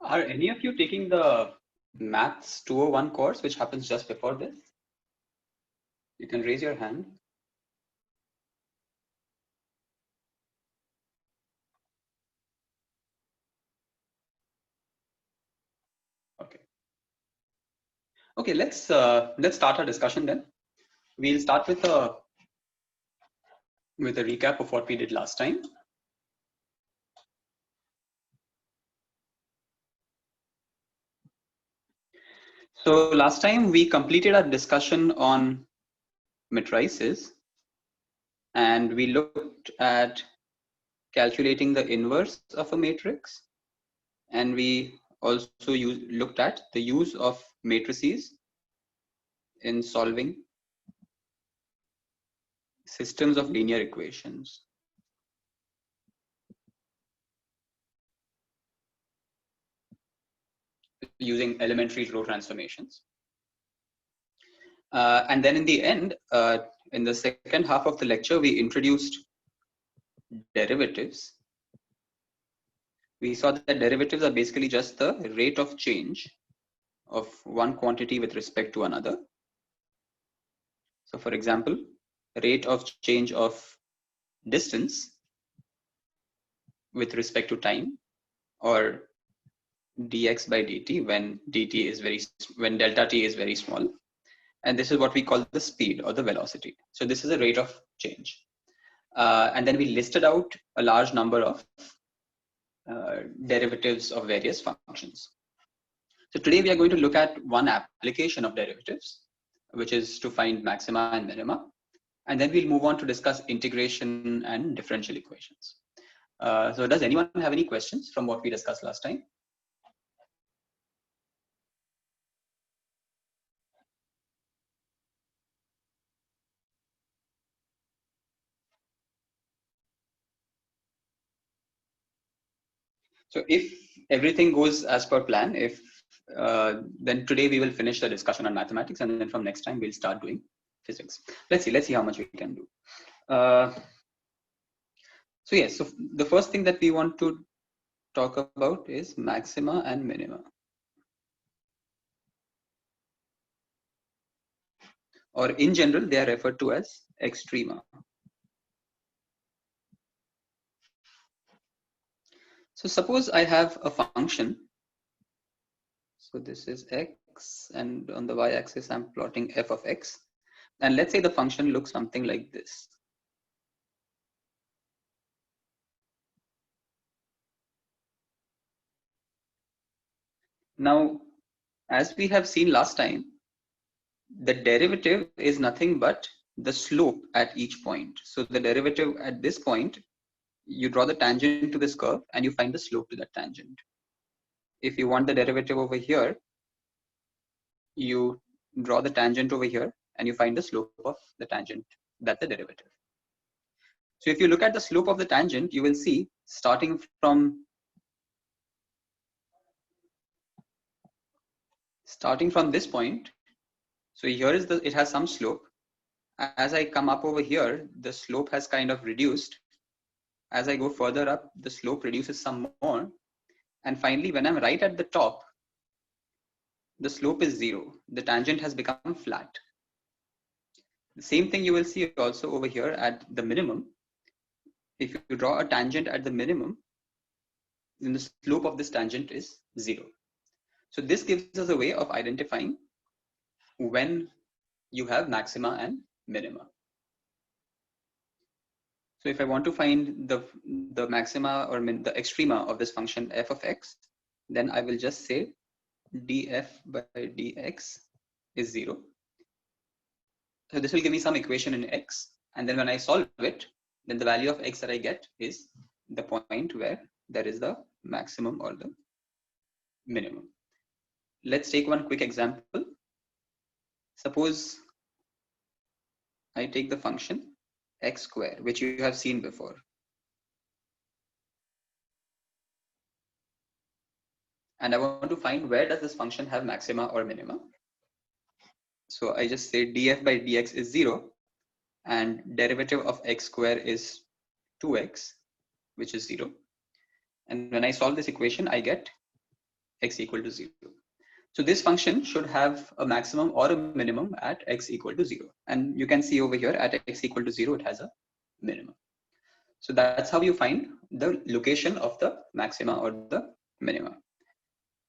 Are any of you taking the Maths 201 course, which happens just before this? You can raise your hand. Okay. Okay, let's start our discussion then. We'll start with a recap of what we did last time. So last time we completed our discussion on matrices, and we looked at calculating the inverse of a matrix, and we also looked at the use of matrices in solving systems of linear equations. Using elementary row transformations. And then in the end, in the second half of the lecture, we introduced derivatives. We saw that derivatives are basically just the rate of change of one quantity with respect to another. So for example, rate of change of distance with respect to time, or dx by dt when delta t is very small. And this is what we call the speed or the velocity. So this is a rate of change. And then we listed out a large number of derivatives of various functions. So today we are going to look at one application of derivatives, which is to find maxima and minima. And then we'll move on to discuss integration and differential equations. So does anyone have any questions from what we discussed last time? So if everything goes as per plan, then today we will finish the discussion on mathematics, and then from next time we'll start doing physics. Let's see how much we can do. So yes, so the first thing that we want to talk about is maxima and minima. Or in general, they are referred to as extrema. So suppose I have a function. So this is x, and on the y-axis, I'm plotting f of x. And let's say the function looks something like this. Now, as we have seen last time, the derivative is nothing but the slope at each point. So the derivative at this point, you draw the tangent to this curve and you find the slope to that tangent. If you want the derivative over here, you draw the tangent over here and you find the slope of the tangent. That's the derivative. So if you look at the slope of the tangent, you will see starting from this point. So here is it has some slope. As I come up over here, the slope has kind of reduced. As I go further up, the slope reduces some more. And finally, when I'm right at the top, the slope is 0. The tangent has become flat. The same thing you will see also over here at the minimum. If you draw a tangent at the minimum, then the slope of this tangent is 0. So this gives us a way of identifying when you have maxima and minima. So if I want to find the maxima or the extrema of this function f of x, then I will just say df by dx is 0. So this will give me some equation in x, and then when I solve it, then the value of x that I get is the point where there is the maximum or the minimum. Let's take one quick example. Suppose I take the function x square, which you have seen before. And I want to find where does this function have maxima or minima. So I just say df by dx is 0, and derivative of x square is 2x, which is 0. And when I solve this equation, I get x equal to 0. So this function should have a maximum or a minimum at x equal to 0. And you can see over here at x equal to 0, it has a minimum. So that's how you find the location of the maxima or the minima.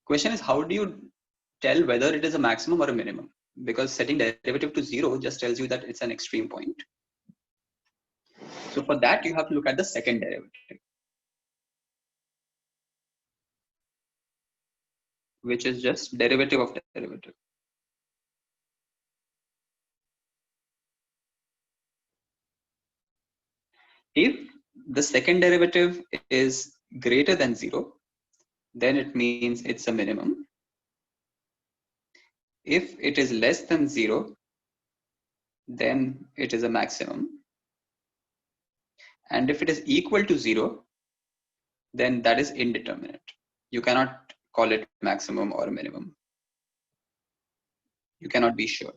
Question is, how do you tell whether it is a maximum or a minimum? Because setting derivative to 0 just tells you that it's an extreme point. So for that, you have to look at the second derivative, which is just derivative of derivative. If the second derivative is greater than 0, then it means it's a minimum. If it is less than 0, then it is a maximum. And if it is equal to 0, then that is indeterminate. You cannot call it maximum or minimum. You cannot be sure.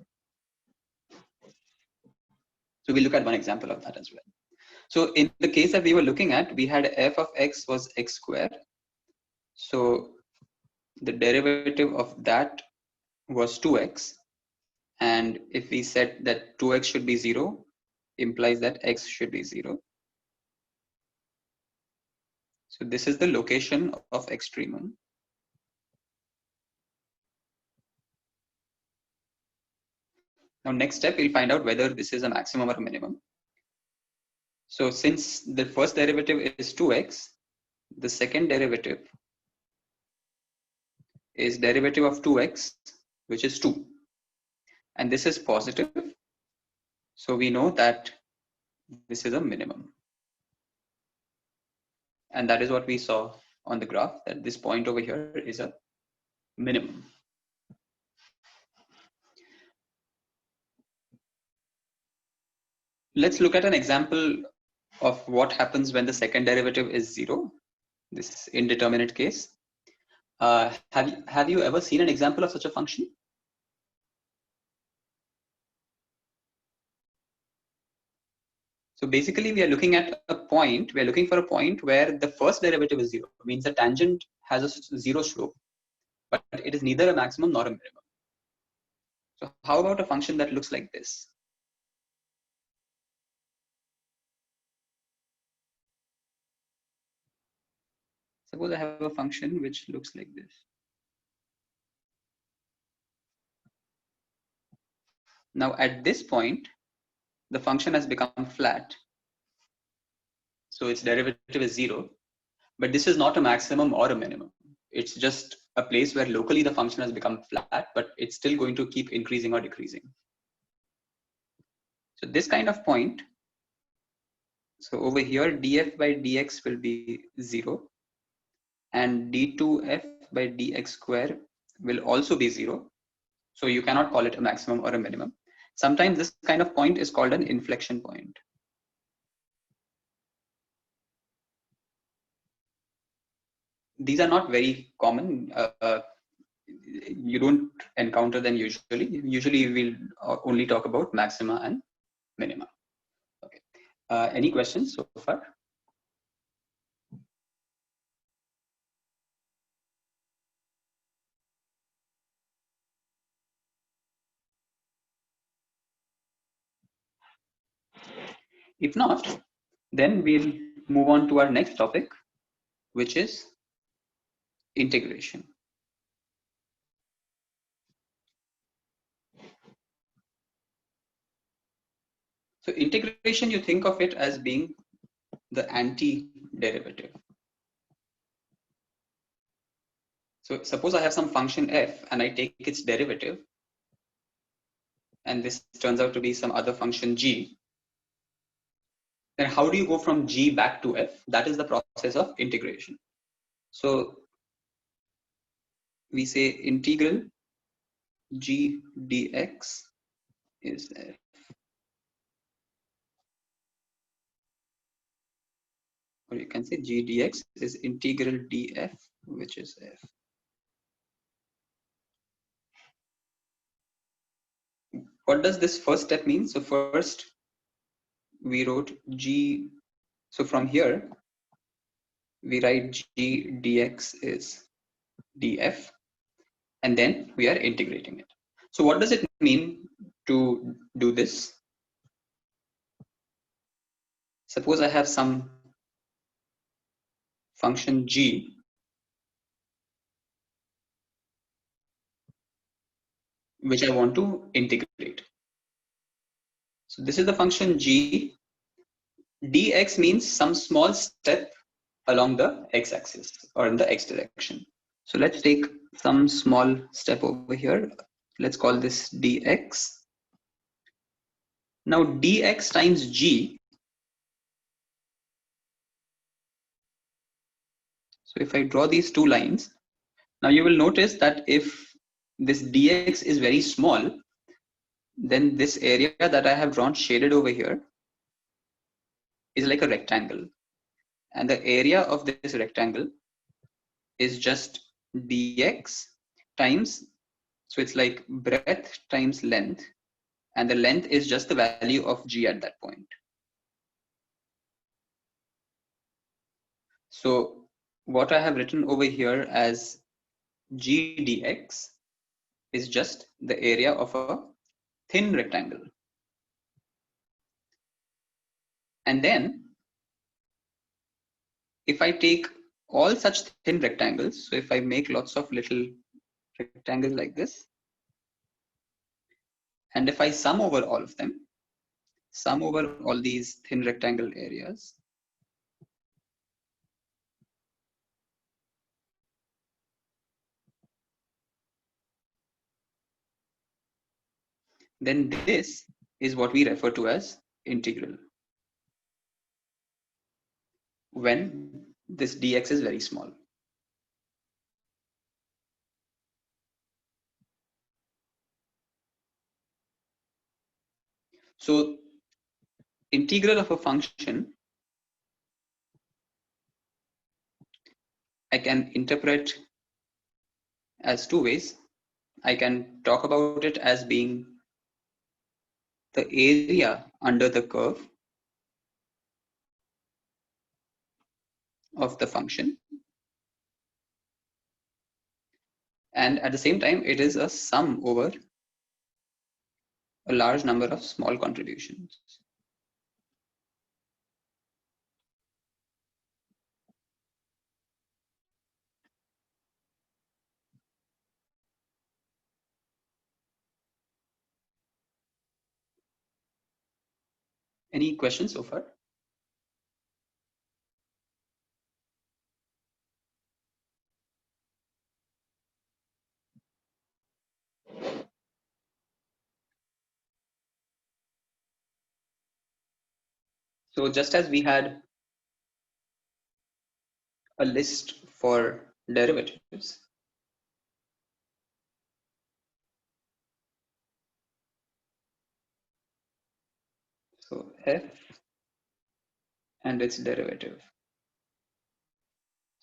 So we'll look at one example of that as well. So in the case that we were looking at, we had f of x was x squared. So the derivative of that was 2x. And if we set that 2x should be 0, implies that x should be 0. So this is the location of extremum. Now next step, we'll find out whether this is a maximum or a minimum. So since the first derivative is 2x, the second derivative is derivative of 2x, which is 2. And this is positive. So we know that this is a minimum. And that is what we saw on the graph, that this point over here is a minimum. Let's look at an example of what happens when the second derivative is 0, this indeterminate case. Have you ever seen an example of such a function? So basically we are looking at a point, we are looking for a point where the first derivative is 0, means the tangent has a 0 slope, but it is neither a maximum nor a minimum. So how about a function that looks like this? Suppose I have a function which looks like this. Now at this point, the function has become flat. So its derivative is 0, but this is not a maximum or a minimum. It's just a place where locally the function has become flat, but it's still going to keep increasing or decreasing. So this kind of point, so over here df by dx will be 0, and d2f by dx square will also be 0. So you cannot call it a maximum or a minimum. Sometimes this kind of point is called an inflection point. These are not very common. You don't encounter them usually. Usually we'll only talk about maxima and minima. Okay. Any questions so far? If not, then we'll move on to our next topic, which is integration. So integration, you think of it as being the anti-derivative. So suppose I have some function f and I take its derivative, and this turns out to be some other function g. Then how do you go from g back to f? That is the process of integration. So we say integral g dx is f. Or you can say g dx is integral df, which is f. What does this first step mean? So first we wrote g. So from here we write g dx is df, and then we are integrating it. So what does it mean to do this? Suppose I have some function g which I want to integrate. So this is the function g. Dx means some small step along the x-axis or in the x direction. So let's take some small step over here. Let's call this dx. Now dx times g. So if I draw these two lines, now you will notice that if this dx is very small, then this area that I have drawn shaded over here is like a rectangle. And the area of this rectangle is just dx times, so it's like breadth times length, and the length is just the value of g at that point. So what I have written over here as g dx is just the area of a thin rectangle. And then if I take all such thin rectangles, so if I make lots of little rectangles like this, and if I sum over all of them, sum over all these thin rectangle areas, then this is what we refer to as integral, when this dx is very small. So integral of a function, I can interpret as two ways. I can talk about it as being the area under the curve of the function, and at the same time it is a sum over a large number of small contributions. Any questions so far? So just as we had a list for derivatives, so f and its derivative.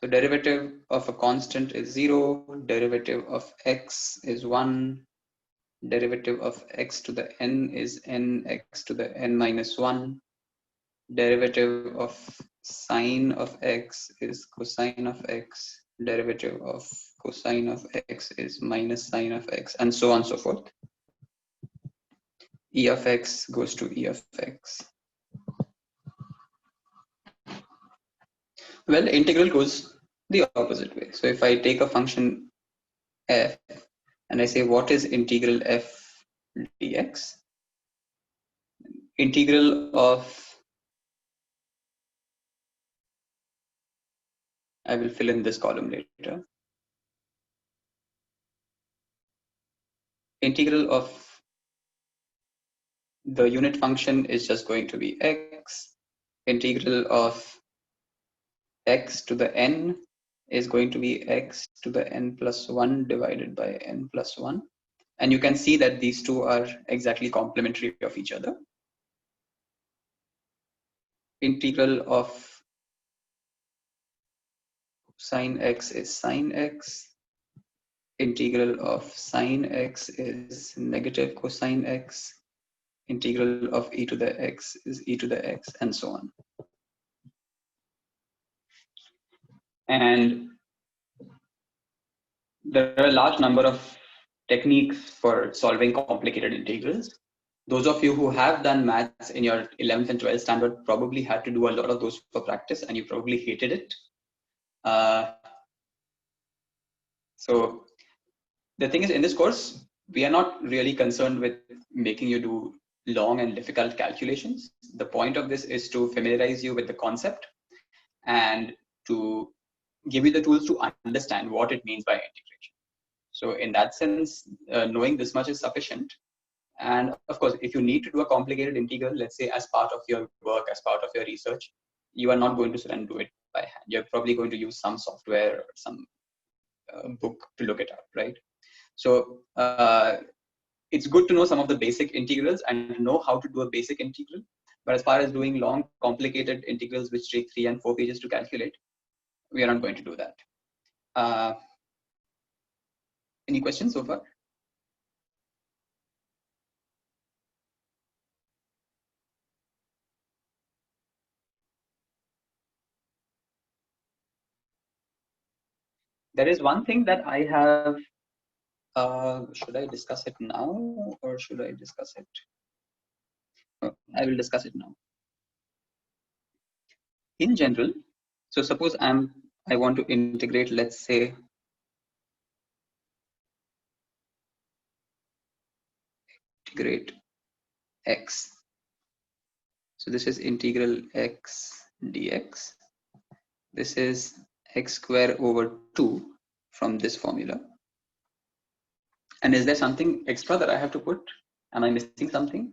So derivative of a constant is 0, derivative of x is 1, derivative of x to the n is nx to the n minus 1, derivative of sine of x is cosine of x, derivative of cosine of x is minus sine of x, and so on and so forth. E of x goes to E of x. Well, integral goes the opposite way. So if I take a function f and I say what is integral f dx, integral of, I will fill in this column later, integral of the unit function is just going to be x, integral of x to the n is going to be x to the n plus 1 divided by n plus 1. And you can see that these two are exactly complementary of each other. Integral of sine x is sine x. Integral of sine x is negative cosine x. Integral of e to the x is e to the x, and so on. And there are a large number of techniques for solving complicated integrals. Those of you who have done maths in your 11th and 12th standard probably had to do a lot of those for practice, and you probably hated it. So the thing is, in this course, we are not really concerned with making you do long and difficult calculations. The point of this is to familiarize you with the concept and to give you the tools to understand what it means by integration. So in that sense, knowing this much is sufficient. And of course, if you need to do a complicated integral, let's say as part of your work, as part of your research, you are not going to sit and do it by hand. You're probably going to use some software or some book to look it up, right? So it's good to know some of the basic integrals and know how to do a basic integral. But as far as doing long, complicated integrals which take 3 and 4 pages to calculate, we are not going to do that. Any questions so far? There is one thing that I have. Should I discuss it now or should I discuss it? Oh, I will discuss it now. In general, so suppose I want to integrate, let's say, integrate x. So this is integral x dx. This is x square over 2 from this formula. And is there something extra that I have to put? Am I missing something?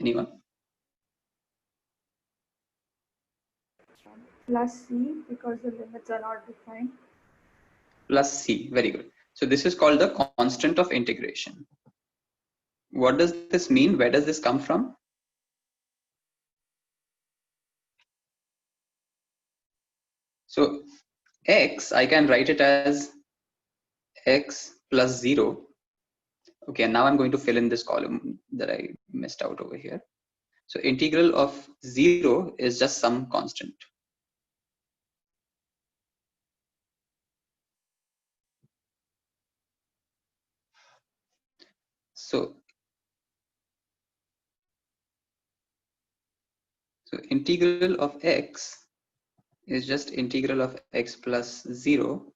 Anyone? Plus c, because the limits are not defined. Plus c, very good. So this is called the constant of integration. What does this mean? Where does this come from? So x, I can write it as x plus 0. Okay, and now I'm going to fill in this column that I missed out over here. So integral of 0 is just some constant. So integral of x is just integral of x plus 0.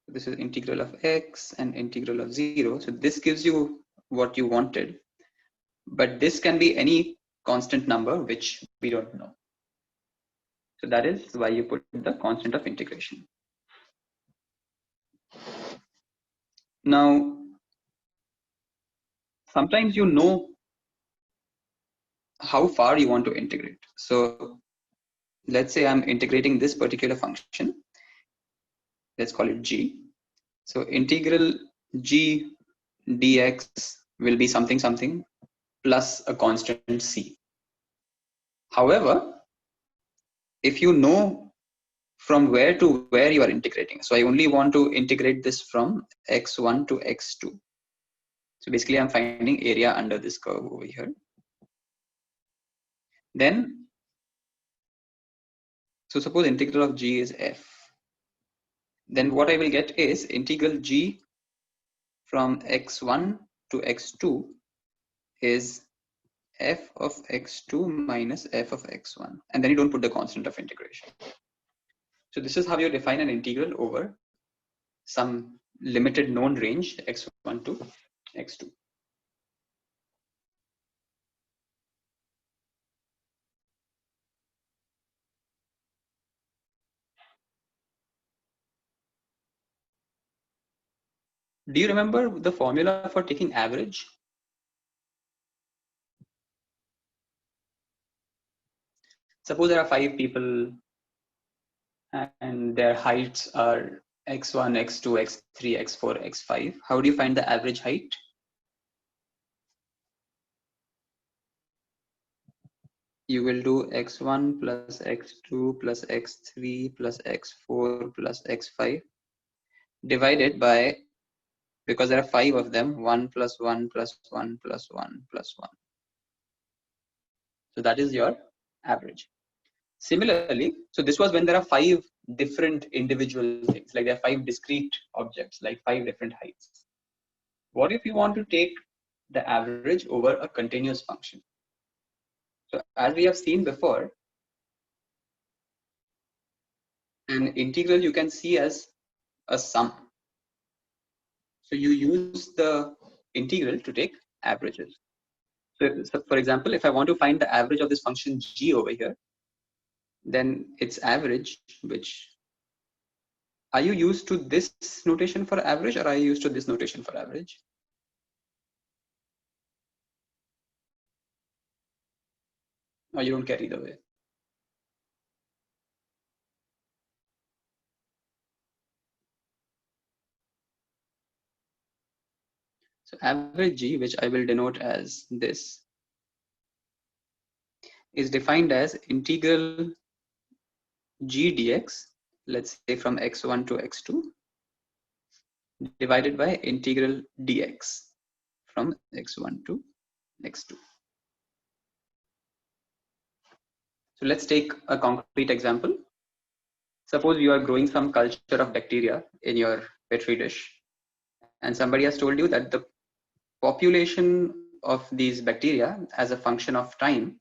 This is integral of x and integral of 0. So this gives you what you wanted. But this can be any constant number which we don't know. So that is why you put the constant of integration. Now, sometimes you know how far you want to integrate. So let's say I'm integrating this particular function. Let's call it g. So integral g dx will be something something plus a constant c. However, if you know from where to where you are integrating, so I only want to integrate this from x1 to x2. So basically I'm finding area under this curve over here. Then, so suppose integral of g is f. Then what I will get is integral g from x1 to x2 is f of x2 minus f of x1. And then you don't put the constant of integration. So this is how you define an integral over some limited known range x1 to x2. Do you remember the formula for taking average? Suppose there are 5 people and their heights are x1, x2, x3, x4, x5. How do you find the average height? You will do x1 plus x2 plus x3 plus x4 plus x5 divided by, because there are 5 of them, 1 plus 1 plus 1 plus 1 plus 1. So that is your average. Similarly, so this was when there are 5 different individual things, like there are 5 discrete objects, like 5 different heights. What if you want to take the average over a continuous function? So as we have seen before, an integral you can see as a sum. So you use the integral to take averages. So for example, if I want to find the average of this function g over here, then its average, which are you used to this notation for average, or are you used to this notation for average? Or you don't care either way? So average g, which I will denote as this, is defined as integral g dx, let's say from x1 to x2, divided by integral dx from x1 to x2. So let's take a concrete example. Suppose you are growing some culture of bacteria in your petri dish, and somebody has told you that the population of these bacteria as a function of time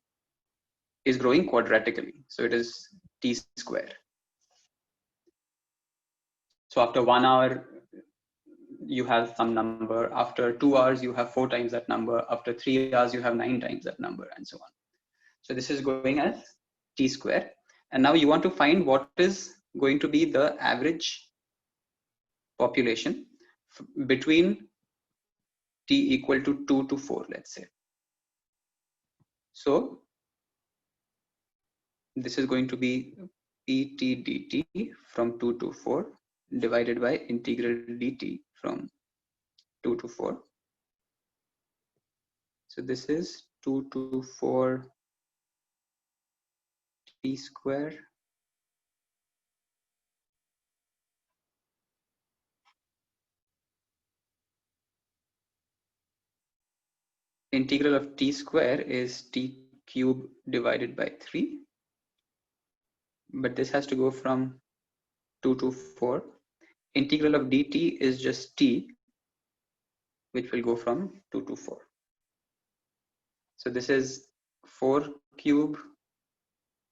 is growing quadratically. So it is t square. So after 1 hour, you have some number. After 2 hours, you have 4 times that number. After 3 hours, you have 9 times that number, and so on. So this is going as t square. And now you want to find what is going to be the average population between t equal to 2 to 4, let's say. So this is going to be pt dt from 2 to 4 divided by integral dt from 2 to 4. So this is 2 to 4 t square integral of t square is t cube divided by 3, but this has to go from 2 to 4. Integral of dt is just t, which will go from 2 to 4. So this is 4 cube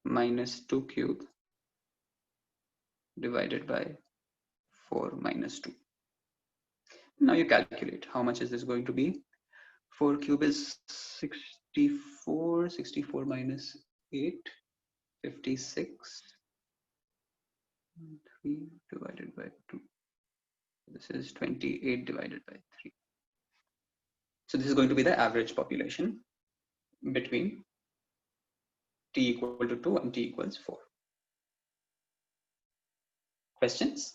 minus 2 cube divided by 4 minus 2. Now you calculate how much is this going to be. 4 cube is 64, 64 minus 8, 56, 3 divided by 2. This is 28 divided by 3. So this is going to be the average population between t equal to 2 and t equals 4. Questions?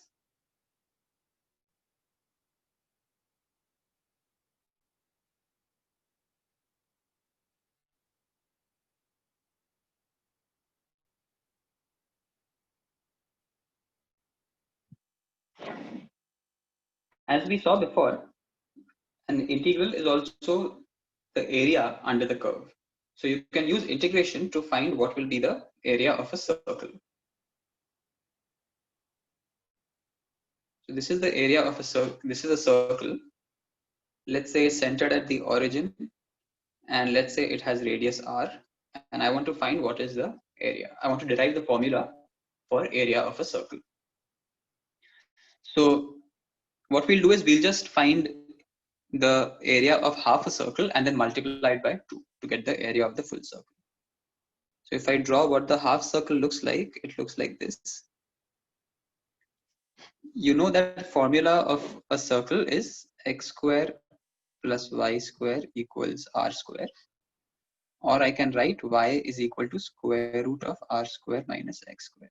As we saw before, an integral is also the area under the curve. So you can use integration to find what will be the area of a circle. So this is the area of a circle. This is a circle. Let's say centered at the origin, and let's say it has radius r, and I want to find what is the area. I want to derive the formula for area of a circle. So what we'll do is we'll just find the area of half a circle and then multiply it by 2 to get the area of the full circle. So if I draw what the half circle looks like, it looks like this. You know that formula of a circle is x square plus y square equals r square. Or I can write y is equal to square root of r square minus x square.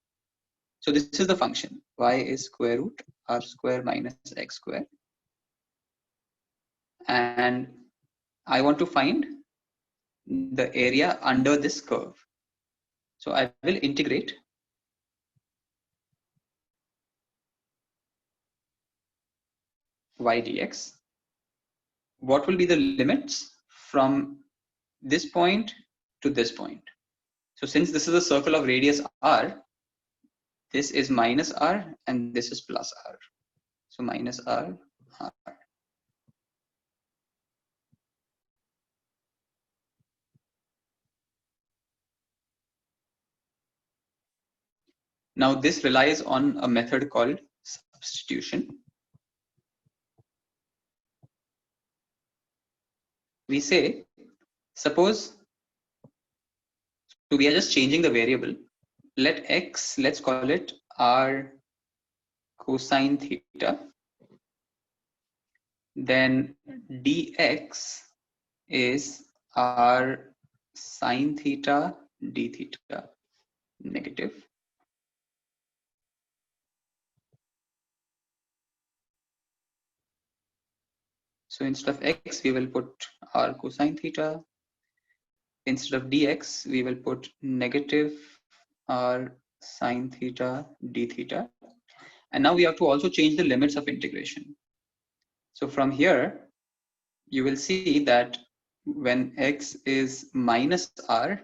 So this is the function. Y is square root r square minus x square. And I want to find the area under this curve. So I will integrate y dx. What will be the limits from this point to this point. So since this is a circle of radius r, this is minus r and this is plus r. So minus r, r. Now this relies on a method called substitution. We say, suppose, so we are just changing the variable. Let x, let's call it r cosine theta. Then dx is r sine theta d theta negative. So instead of x, we will put r cosine theta. Instead of dx, we will put negative r sine theta d theta. And now we have to also change the limits of integration. So from here, you will see that when x is minus r,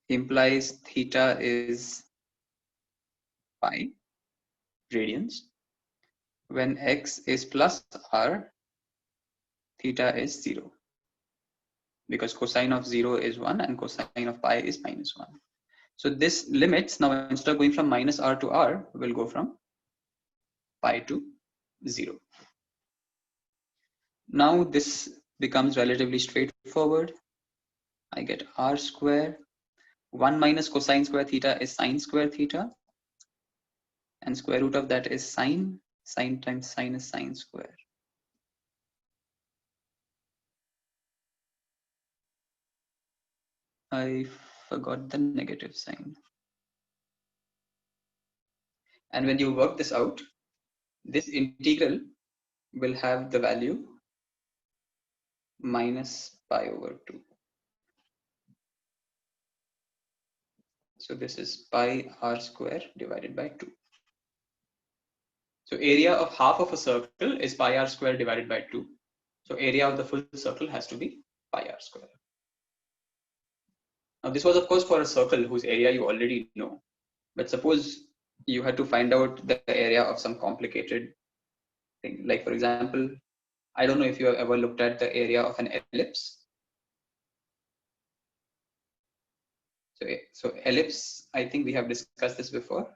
implies theta is pi radians. When x is plus r, theta is 0. Because cosine of 0 is 1 and cosine of pi is minus 1. So this limits, now instead of going from minus r to r, will go from pi to 0. Now this becomes relatively straightforward. I get r square. 1 minus cosine square theta is sine square theta. And square root of that is sine. Sine times sine is sine square. I forgot the negative sign. And when you work this out, this integral will have the value minus pi over 2. So this is pi r square divided by 2. So area of half of a circle is pi r square divided by 2. So area of the full circle has to be pi r square. Now this was of course for a circle whose area you already know. But suppose you had to find out the area of some complicated thing. Like for example, I don't know if you have ever looked at the area of an ellipse. So ellipse, I think we have discussed this before,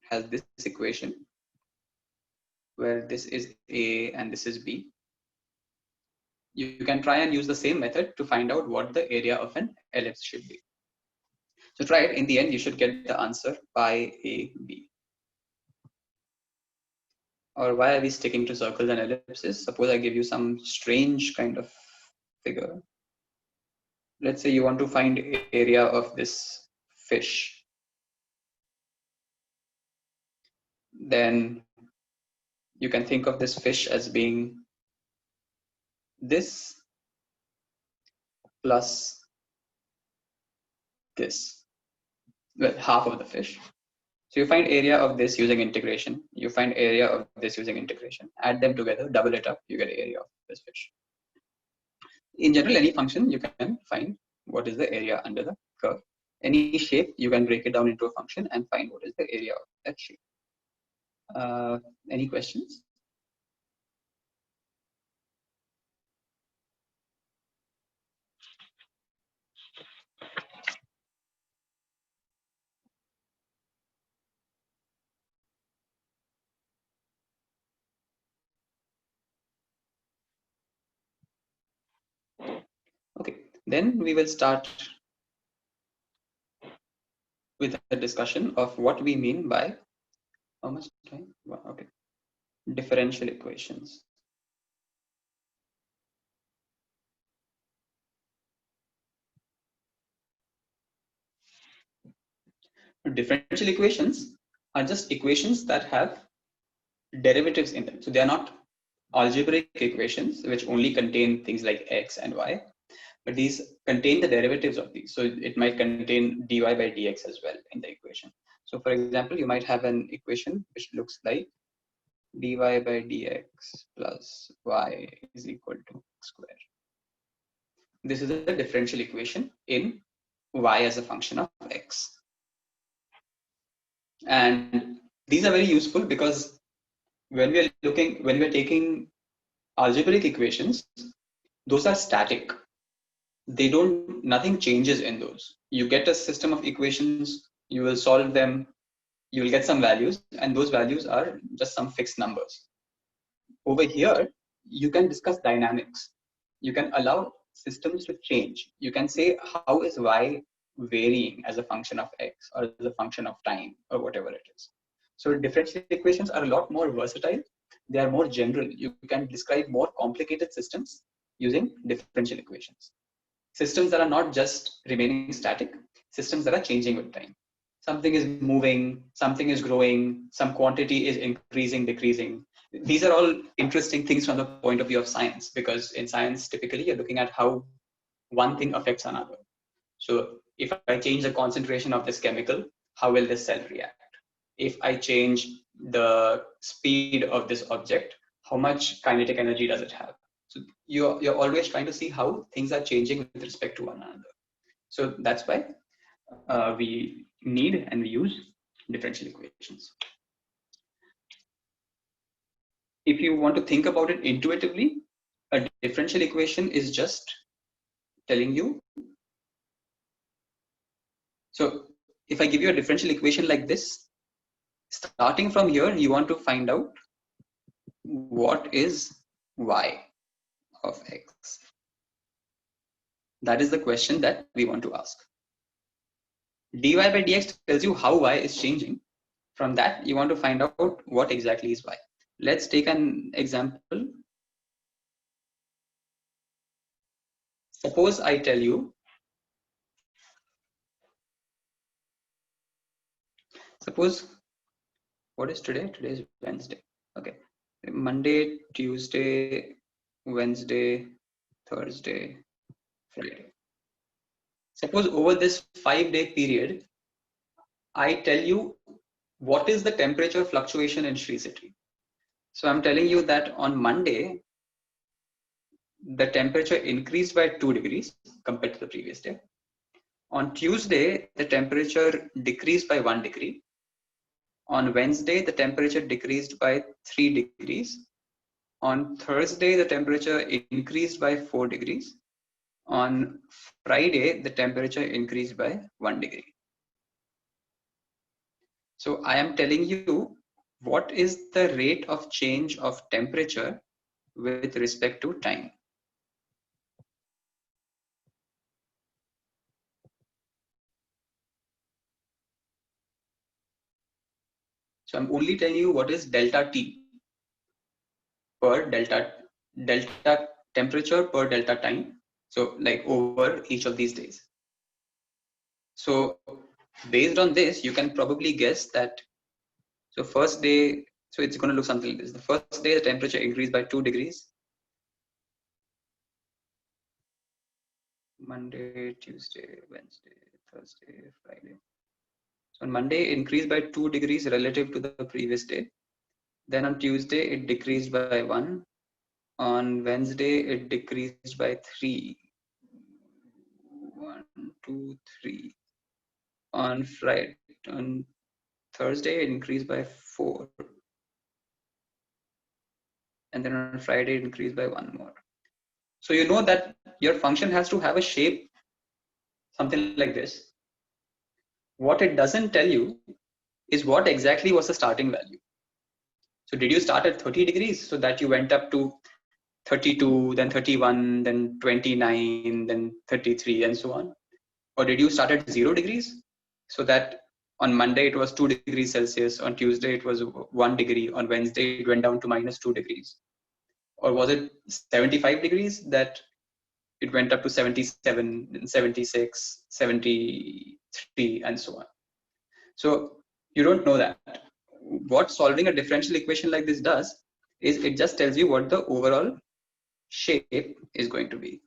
has this equation where this is A and this is B. You can try and use the same method to find out what the area of an ellipse should be. So try it. In the end, you should get the answer pi a b. Or why are we sticking to circles and ellipses? Suppose I give you some strange kind of figure. Let's say you want to find area of this fish. Then you can think of this fish as being this plus this. Well, half of the fish. So you find area of this using integration. You find area of this using integration. Add them together, double it up, you get area of this fish. In general, any function, you can find what is the area under the curve. Any shape, you can break it down into a function and find what is the area of that shape. Any questions? Okay, then we will start with a discussion of what we mean by, how much time? Okay, differential equations. Differential equations are just equations that have derivatives in them. So they are not algebraic equations which only contain things like x and y, but these contain the derivatives of these. So it might contain dy by dx as well in the equation. So for example, you might have an equation which looks like dy by dx plus y is equal to x square. This is a differential equation in y as a function of x. And these are very useful because when we are taking algebraic equations, those are static. Nothing changes in those. You get a system of equations, you will solve them, you will get some values, and those values are just some fixed numbers. Over here, you can discuss dynamics. You can allow systems to change. You can say, how is y varying as a function of x or as a function of time or whatever it is. So differential equations are a lot more versatile. They are more general. You can describe more complicated systems using differential equations. Systems that are not just remaining static, systems that are changing with time. Something is moving, something is growing, some quantity is increasing, decreasing. These are all interesting things from the point of view of science, because in science, typically you're looking at how one thing affects another. So if I change the concentration of this chemical, how will this cell react? If I change the speed of this object, how much kinetic energy does it have? So you're always trying to see how things are changing with respect to one another. So that's why we need and we use differential equations. If you want to think about it intuitively, a differential equation is just telling you. So if I give you a differential equation like this, starting from here, you want to find out what is y of x. That is the question that we want to ask. dy by dx tells you how y is changing. From that, you want to find out what exactly is y. Let's take an example. Suppose I tell you, suppose, what is today? Today is Wednesday. Okay. Monday, Tuesday, Wednesday, Thursday, Friday. Suppose over this 5-day period, I tell you what is the temperature fluctuation in Sri City. So I'm telling you that on Monday, the temperature increased by 2 degrees compared to the previous day. On Tuesday, the temperature decreased by 1 degree. On Wednesday, the temperature decreased by 3 degrees. On Thursday, the temperature increased by 4 degrees. On Friday, the temperature increased by 1 degree. So I am telling you what is the rate of change of temperature with respect to time. So I'm only telling you what is delta T per delta temperature per delta time. So like over each of these days. So based on this, you can probably guess that, so first day, so it's going to look something like this. The first day, the temperature increased by 2 degrees. Monday, Tuesday, Wednesday, Thursday, Friday. So on Monday, it increased by 2 degrees relative to the previous day. Then on Tuesday, it decreased by 1. On Wednesday, it decreased by 3. 1, 2, 3. On Thursday, it increased by 4. And then on Friday, it increased by 1 more. So you know that your function has to have a shape, something like this. What it doesn't tell you is what exactly was the starting value. So did you start at 30 degrees so that you went up to 32, then 31, then 29, then 33, and so on? Or did you start at 0 degrees so that on Monday it was 2 degrees Celsius, on Tuesday it was 1 degree, on Wednesday it went down to minus 2 degrees? Or was it 75 degrees that it went up to 77, 76, 73, and so on? So you don't know that. What solving a differential equation like this does is it just tells you what the overall shape is going to be.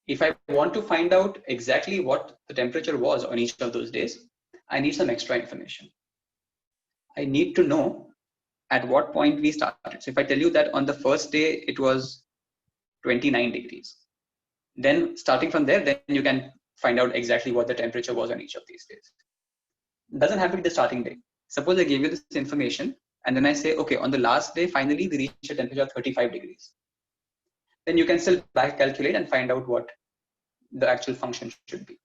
If I want to find out exactly what the temperature was on each of those days, I need some extra information. I need to know at what point we started. So if I tell you that on the first day it was 29 degrees, Then starting from there, then you can find out exactly what the temperature was on each of these days. Doesn't have to be the starting day. Suppose I gave you this information and then I say, okay, on the last day, finally we reached a temperature of 35 degrees. Then you can still back calculate and find out what the actual function should be.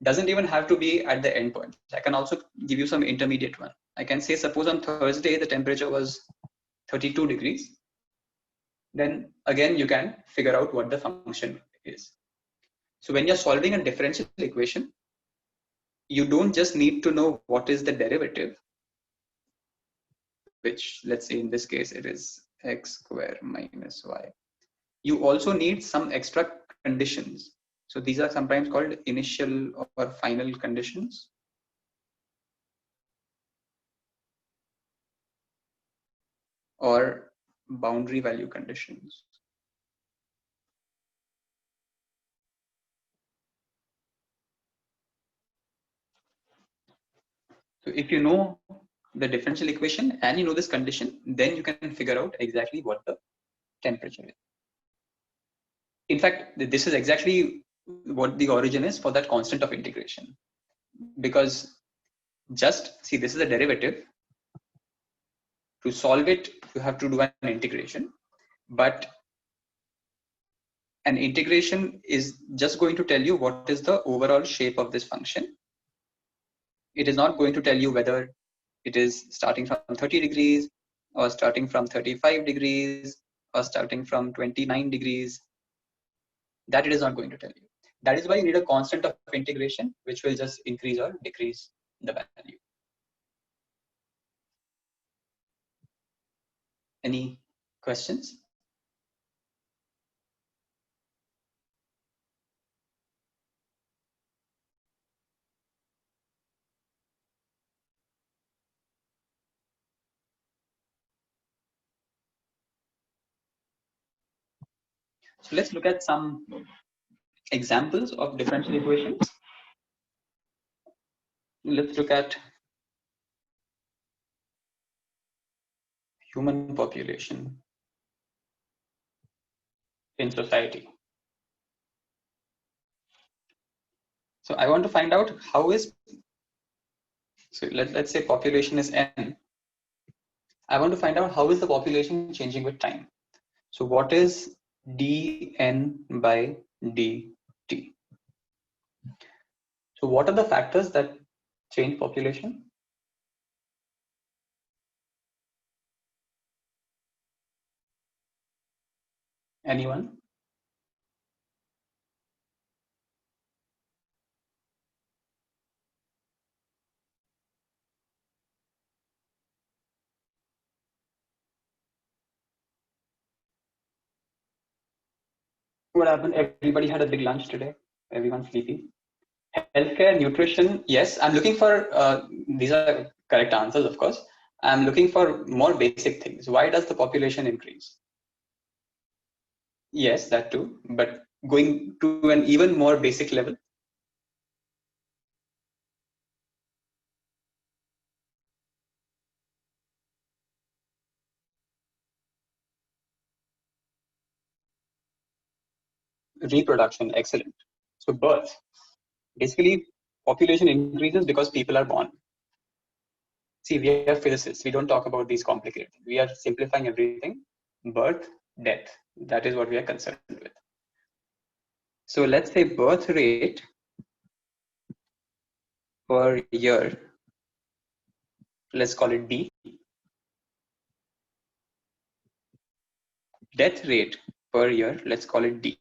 Doesn't even have to be at the end point. I can also give you some intermediate one. I can say, suppose on Thursday, the temperature was 32 degrees. Then again, you can figure out what the function is. So when you're solving a differential equation, you don't just need to know what is the derivative, which let's say in this case, it is x square minus y. You also need some extra conditions. So these are sometimes called initial or final conditions. Or boundary value conditions. So if you know the differential equation and you know this condition, then you can figure out exactly what the temperature is. In fact, this is exactly what the origin is for that constant of integration. Because just see, this is a derivative. To solve it, you have to do an integration. But an integration is just going to tell you what is the overall shape of this function. It is not going to tell you whether it is starting from 30 degrees or starting from 35 degrees or starting from 29 degrees. That it is not going to tell you. That is why you need a constant of integration, which will just increase or decrease the value. Any questions? So let's look at some examples of differential equations. Let's look at human population in society. So I want to find out how is, so let's say population is n. I want to find out how is the population changing with time. So what is dn by dt? So what are the factors that change population? Anyone? What happened? Everybody had a big lunch today. Everyone's sleepy. Healthcare, nutrition. Yes, I'm looking for, these are correct answers, of course. I'm looking for more basic things. Why does the population increase? Yes, that too. But going to an even more basic level. Reproduction, excellent. So birth. Basically, population increases because people are born. See, we are physicists. We don't talk about these complicated things. We are simplifying everything. Birth, death. That is what we are concerned with. So let's say birth rate per year. Let's call it B. Death rate per year. Let's call it D.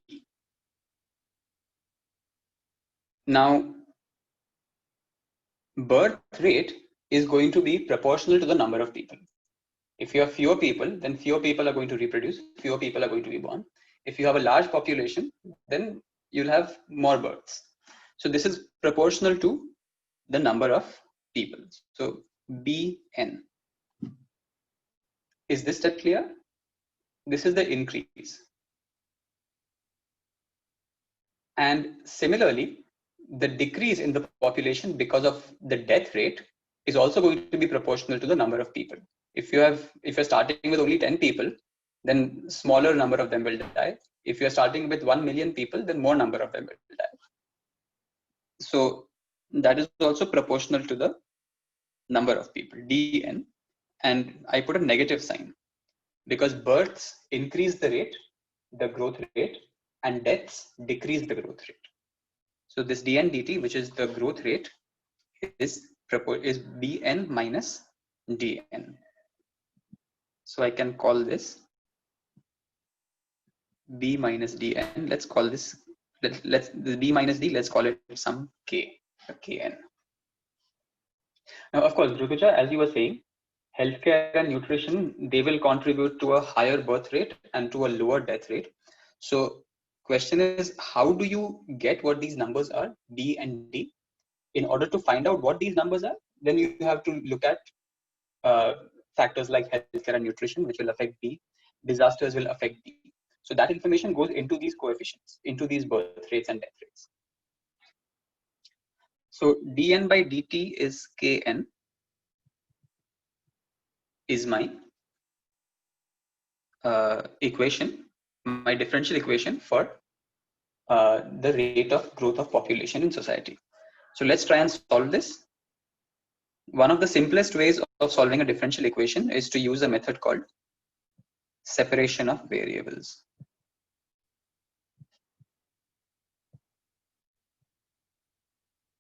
Now, birth rate is going to be proportional to the number of people. If you have fewer people, then fewer people are going to reproduce, fewer people are going to be born. If you have a large population, then you'll have more births. So this is proportional to the number of people. So Bn. Is this step clear? This is the increase. And similarly, the decrease in the population because of the death rate is also going to be proportional to the number of people. If you're starting with only 10 people, then smaller number of them will die. If you're starting with 1 million people, then more number of them will die. So that is also proportional to the number of people, dn. And I put a negative sign because births increase the rate, the growth rate, and deaths decrease the growth rate. So this dn dt, which is the growth rate, is bn minus dn. So I can call this b minus dn. Let's call this, let's the b minus d, let's call it some k, kn. Now, of course, Rutuja, as you were saying, healthcare and nutrition, they will contribute to a higher birth rate and to a lower death rate. So question is, how do you get what these numbers are, b and d? In order to find out what these numbers are, then you have to look at factors like healthcare and nutrition, which will affect b. Disasters will affect d. So that information goes into these coefficients, into these birth rates and death rates. So dn by dt is kn, is my equation, my differential equation for the rate of growth of population in society. So let's try and solve this. One of the simplest ways of solving a differential equation is to use a method called separation of variables.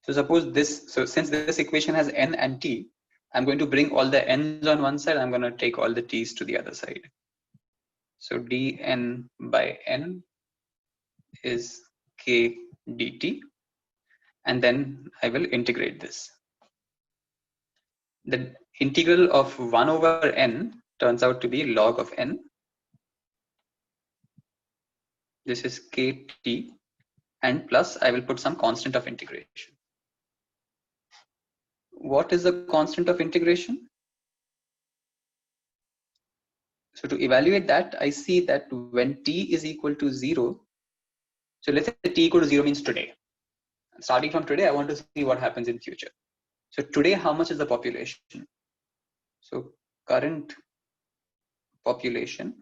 So suppose this, so since this equation has n and t, I'm going to bring all the n's on one side, I'm going to take all the t's to the other side. So dn by n is k dt, and then I will integrate this. The integral of 1 over n turns out to be log of n. This is kt, and plus I will put some constant of integration. What is the constant of integration? So to evaluate that, I see that when t is equal to 0, so let's say t equal to 0 means today. Starting from today, I want to see what happens in future. So today, how much is the population? So current population,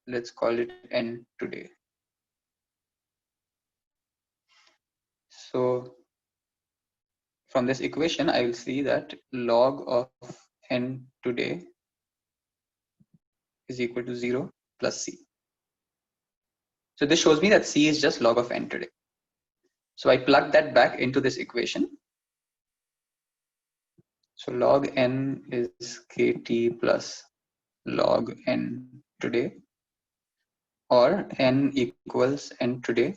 let's call it n today. So from this equation, I will see that log of n today is equal to 0 plus c. So this shows me that c is just log of n today. So I plug that back into this equation. So log n is kt plus log n today, or n equals n today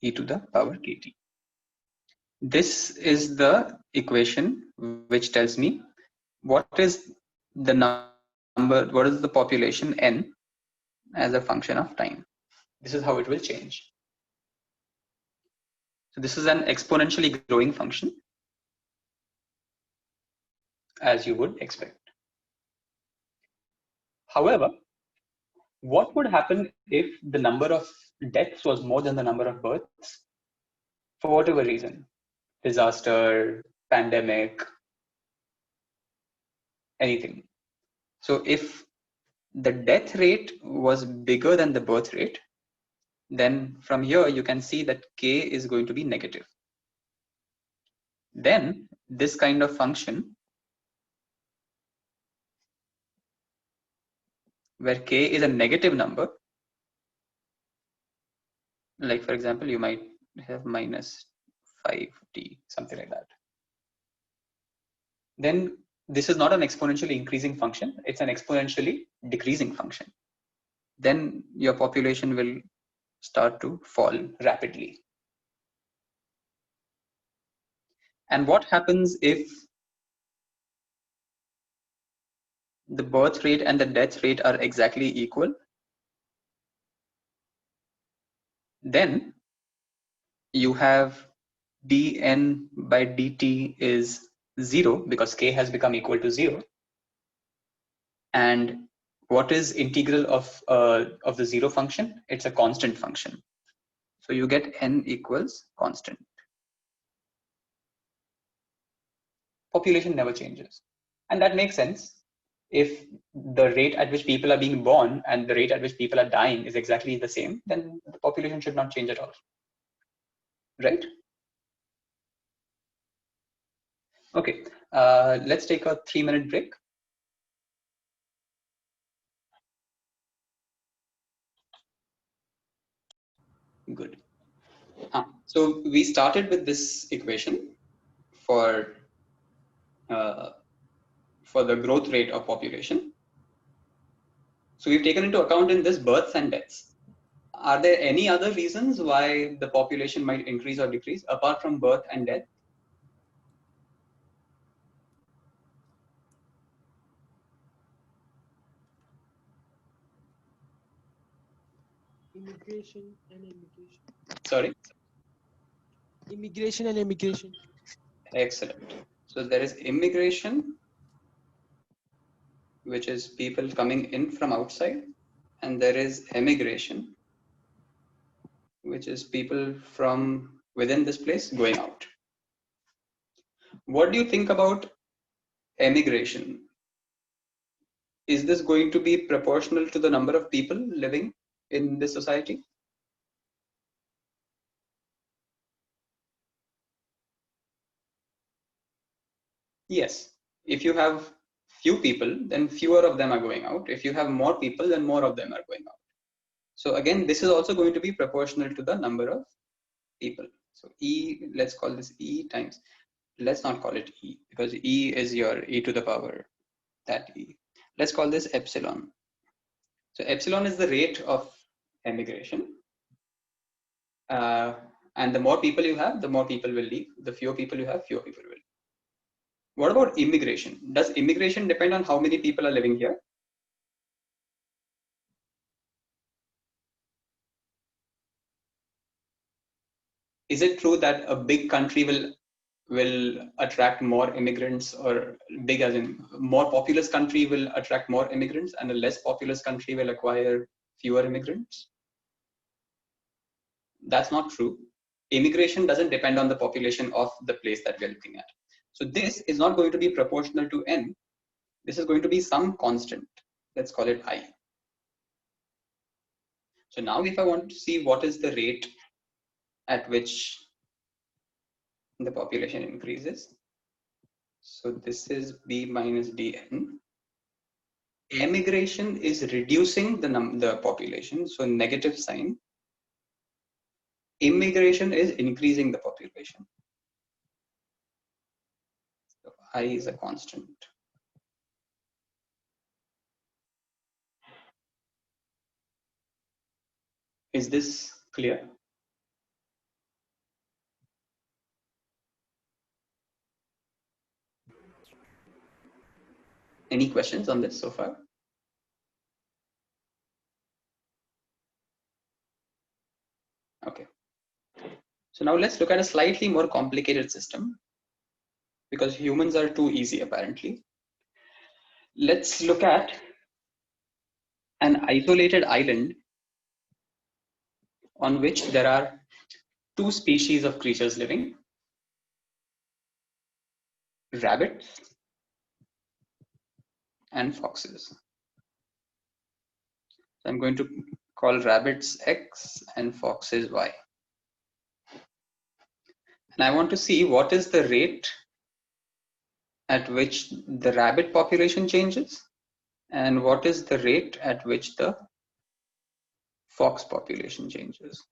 e to the power kt. This is the equation which tells me what is the number, what is the population n as a function of time. This is how it will change. So this is an exponentially growing function, as you would expect. However, what would happen if the number of deaths was more than the number of births for whatever reason? Disaster, pandemic, anything. So if the death rate was bigger than the birth rate, then from here you can see that k is going to be negative. Then this kind of function, where k is a negative number, like for example, you might have minus 5t, something like that. Then this is not an exponentially increasing function, it's an exponentially decreasing function. Then your population will start to fall rapidly. And what happens if the birth rate and the death rate are exactly equal? Then you have dn by dt is 0 because k has become equal to 0. And what is integral of the 0 function? It's a constant function. So you get n equals constant. population never changes. And that makes sense. If the rate at which people are being born and the rate at which people are dying is exactly the same, then the population should not change at all. Right? Okay, let's take a 3-minute break. Good. So we started with this equation for the growth rate of population. So we've taken into account in this births and deaths. Are there any other reasons why the population might increase or decrease apart from birth and death? Immigration and emigration. Sorry? Immigration and emigration. Excellent. So there is immigration, which is people coming in from outside, and there is emigration, which is people from within this place going out. What do you think about emigration? Is this going to be proportional to the number of people living in this society? Yes. If you have few people, then fewer of them are going out. If you have more people, then more of them are going out. So again, this is also going to be proportional to the number of people. So E, let's call this E times, let's not call it E because E is your E to the power, that E. Let's call this epsilon. So epsilon is the rate of emigration. And the more people you have, the more people will leave. The fewer people you have, fewer people will leave. What about immigration? Does immigration depend on how many people are living here? Is it true that a big country will attract more immigrants, or big as in more populous country will attract more immigrants and a less populous country will acquire fewer immigrants? That's not true. Immigration doesn't depend on the population of the place that we're looking at. So this is not going to be proportional to n. This is going to be some constant. Let's call it I. So now if I want to see what is the rate at which the population increases, so this is b minus dn. Emigration is reducing the population, so negative sign. Immigration is increasing the population. So I is a constant. Is this clear? Any questions on this so far? Okay. So now let's look at a slightly more complicated system, because humans are too easy apparently. Let's look at an isolated island on which there are two species of creatures living: rabbits and foxes. So I'm going to call rabbits X and foxes Y. And I want to see what is the rate at which the rabbit population changes and what is the rate at which the fox population changes.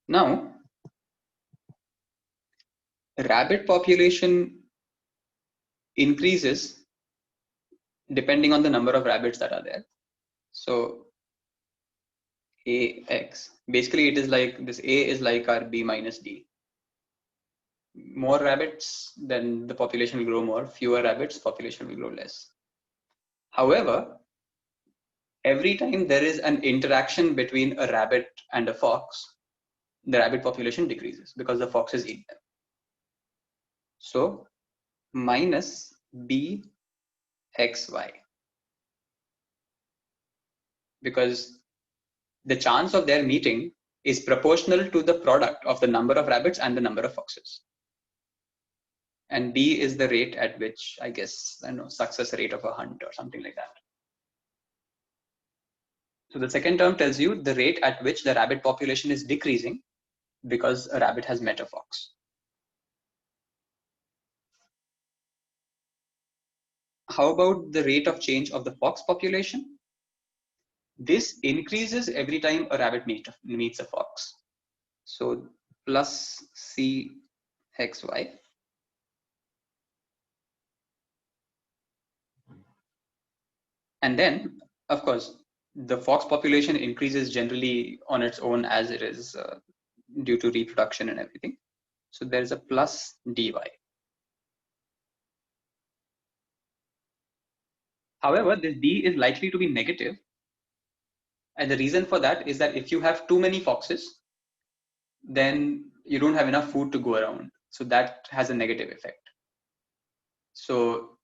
Now, rabbit population increases depending on the number of rabbits that are there. So AX, basically it is like this, A is like our B minus D. More rabbits, then the population will grow more. Fewer rabbits, population will grow less. However, every time there is an interaction between a rabbit and a fox, the rabbit population decreases because the foxes eat them. So minus BXY, because the chance of their meeting is proportional to the product of the number of rabbits and the number of foxes. And B is the rate at which, I guess, I don't know, success rate of a hunt or something like that. So the second term tells you the rate at which the rabbit population is decreasing because a rabbit has met a fox. How about the rate of change of the fox population? This increases every time a rabbit meets a fox. So plus C xy. And then, of course, the fox population increases generally on its own as it is due to reproduction and everything. So there is a plus dy. However, this d is likely to be negative. And the reason for that is that if you have too many foxes, then you don't have enough food to go around. So that has a negative effect. So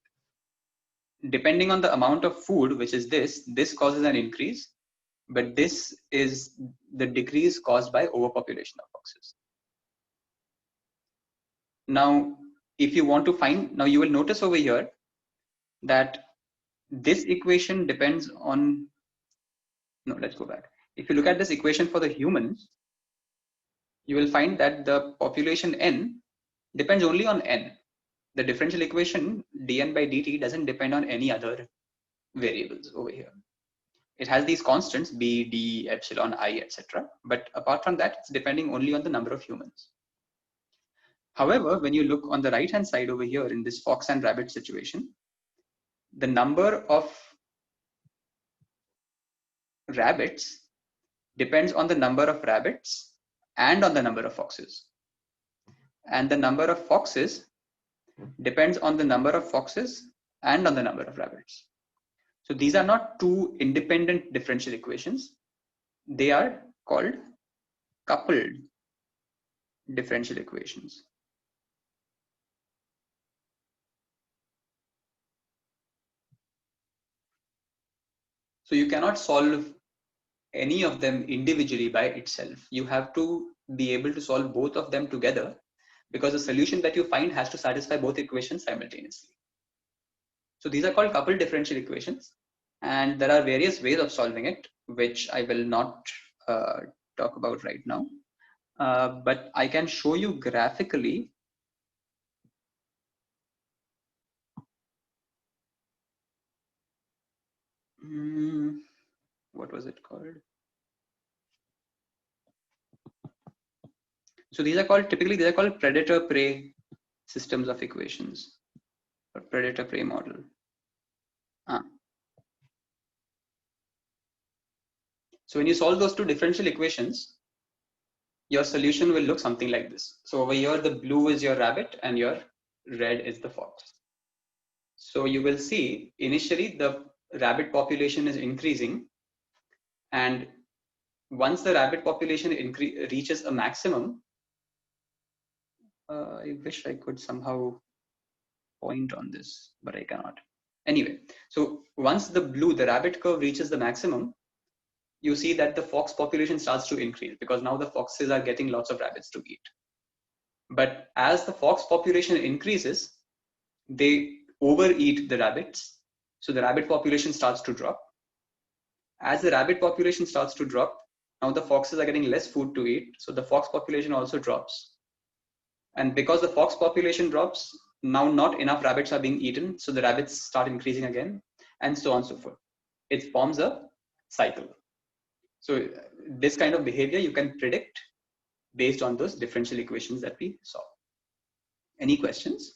depending on the amount of food, which is this causes an increase, but this is the decrease caused by overpopulation of foxes. Now, if you want to find, now you will notice over here that this equation depends on, no, let's go back. If you look at this equation for the humans, you will find that the population n depends only on n. The differential equation dn by dt doesn't depend on any other variables over here. It has these constants b, d, epsilon, I, etc. But apart from that, it's depending only on the number of humans. However, when you look on the right hand side over here in this fox and rabbit situation, the number of rabbits depends on the number of rabbits and on the number of foxes. And the number of foxes depends on the number of foxes and on the number of rabbits. So these are not two independent differential equations. They are called coupled differential equations. So you cannot solve any of them individually by itself. You have to be able to solve both of them together because the solution that you find has to satisfy both equations simultaneously. So these are called coupled differential equations, and there are various ways of solving it, which I will not talk about right now. But I can show you graphically what was it called? So these are called, typically these are called predator-prey systems of equations or predator-prey model. So when you solve those two differential equations, your solution will look something like this. So over here, the blue is your rabbit and your red is the fox. So you will see initially the rabbit population is increasing, and once the rabbit population reaches a maximum, I wish I could somehow point on this, but I cannot. Anyway, so once the rabbit curve reaches the maximum, you see that the fox population starts to increase because now the foxes are getting lots of rabbits to eat. But as the fox population increases, they overeat the rabbits. So the rabbit population starts to drop. As the rabbit population starts to drop, now the foxes are getting less food to eat. So the fox population also drops. And because the fox population drops, now not enough rabbits are being eaten. So the rabbits start increasing again, and so on and so forth. It forms a cycle. So this kind of behavior you can predict based on those differential equations that we saw. Any questions?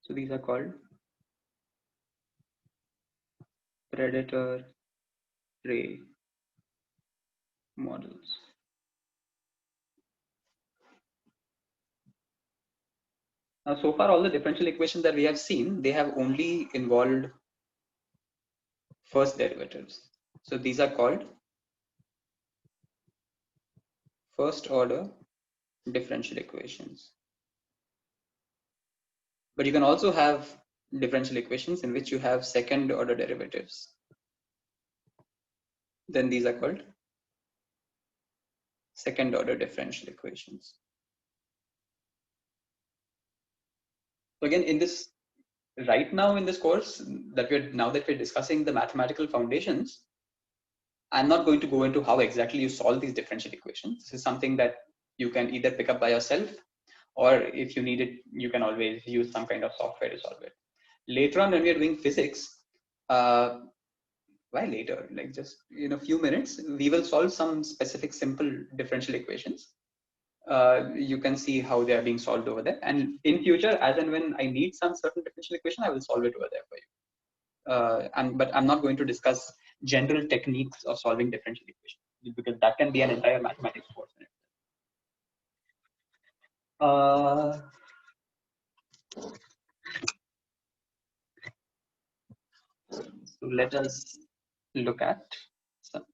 So these are called predator-prey models. Now, so far, all the differential equations that we have seen, they have only involved first derivatives. So these are called first order differential equations. But you can also have differential equations in which you have second order derivatives. Then these are called second order differential equations. So again, in this, right now in this course that we're discussing the mathematical foundations, I'm not going to go into how exactly you solve these differential equations. This is something that you can either pick up by yourself, or if you need it, you can always use some kind of software to solve it. Later on, when we are doing physics, why later? Like just in a few minutes, we will solve some specific simple differential equations. You can see how they are being solved over there. And in future, as and when I need some certain differential equation, I will solve it over there for you. But I'm not going to discuss general techniques of solving differential equations, because that can be an entire mathematics course. So let us look at some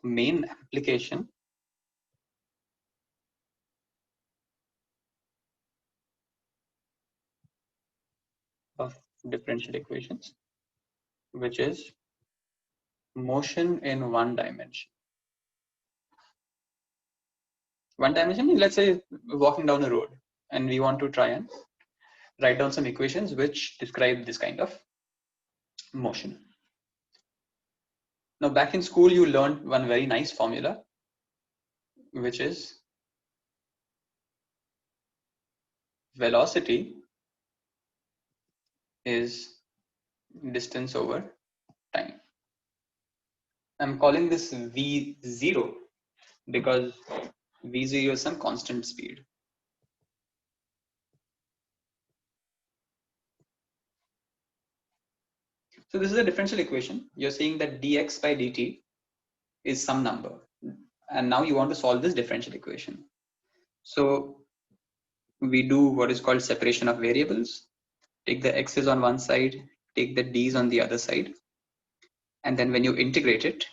main application of differential equations, which is motion in one dimension. One dimension means, let's say, walking down a road and we want to try and write down some equations which describe this kind of motion. Now, back in school, you learned one very nice formula, which is velocity is distance over time. I'm calling this V0 because V0 is some constant speed. So this is a differential equation. You're saying that dx by dt is some number. And now you want to solve this differential equation. So we do what is called separation of variables. Take the x's on one side, take the d's on the other side. And then when you integrate it,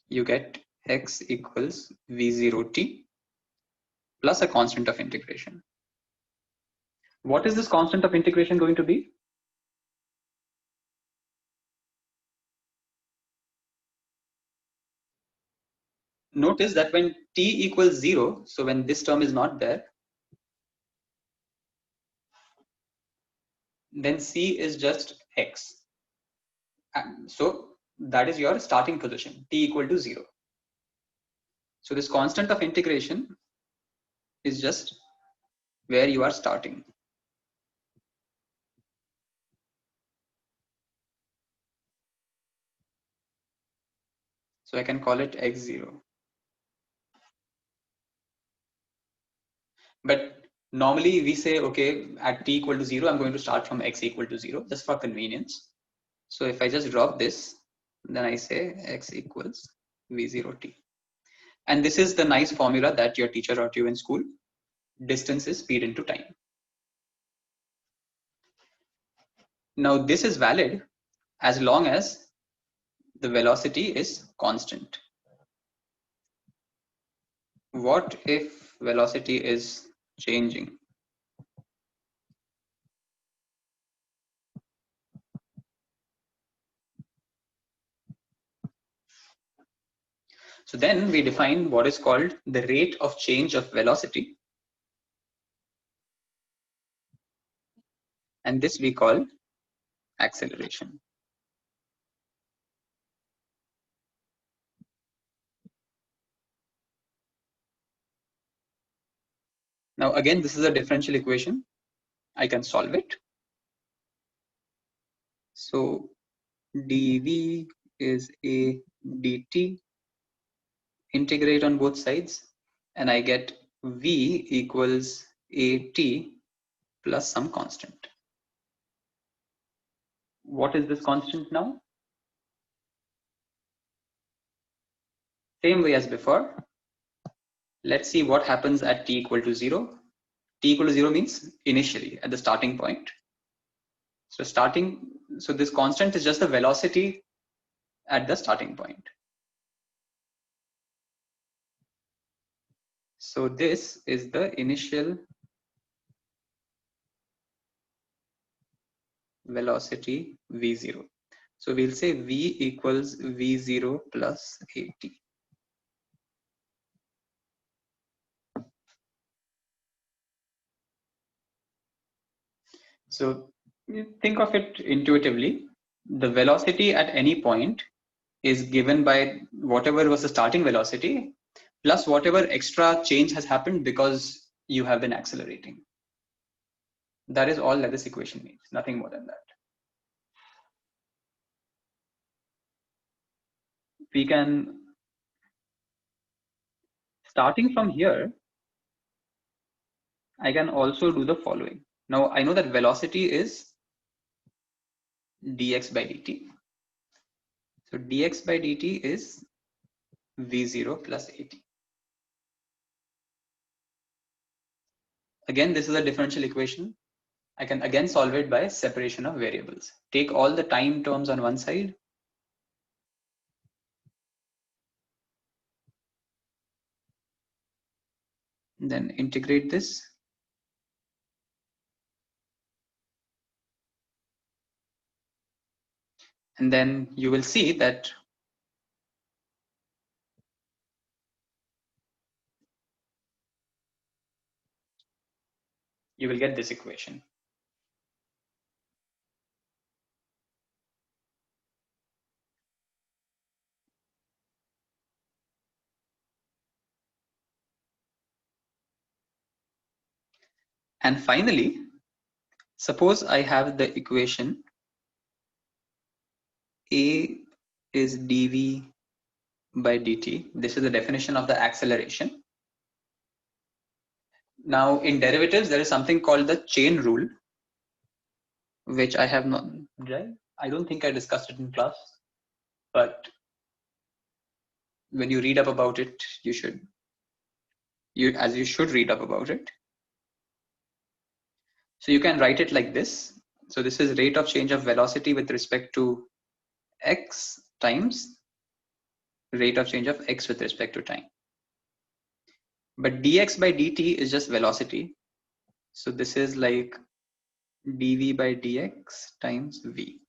you get x equals v0t plus a constant of integration. What is this constant of integration going to be? Notice that when t equals 0, so when this term is not there, then c is just x. And so that is your starting position, t equal to 0. So this constant of integration is just where you are starting. So I can call it x0. But normally we say, okay, at t equal to 0, I'm going to start from x equal to 0, just for convenience. So if I just drop this, then I say x equals v0t. And this is the nice formula that your teacher taught you in school. Distance is speed into time. Now this is valid as long as the velocity is constant. What if velocity is changing? So then we define what is called the rate of change of velocity. And this we call acceleration. Now again, this is a differential equation. I can solve it. So dv is a dt. Integrate on both sides, and I get v equals at plus some constant. What is this constant now? Same way as before. Let's see what happens at t equal to 0. T equal to 0 means initially at the starting point. So this constant is just the velocity at the starting point. So this is the initial velocity v0. So we'll say v equals v0 plus at. So think of it intuitively. The velocity at any point is given by whatever was the starting velocity plus whatever extra change has happened because you have been accelerating. That is all that this equation means, nothing more than that. We can, starting from here, I can also do the following. Now I know that velocity is dx by dt. So dx by dt is v0 plus at. Again, this is a differential equation. I can again solve it by separation of variables. Take all the time terms on one side. Then integrate this. And then you will see that you will get this equation. And finally, suppose I have the equation A is dv by dt. This is the definition of the acceleration. Now in derivatives, there is something called the chain rule, which I have not, I don't think I discussed it in class, but when you read up about it, you should read up about it. So you can write it like this. So this is rate of change of velocity with respect to x times rate of change of x with respect to time. But dx by dt is just velocity. So this is like dv by dx times v.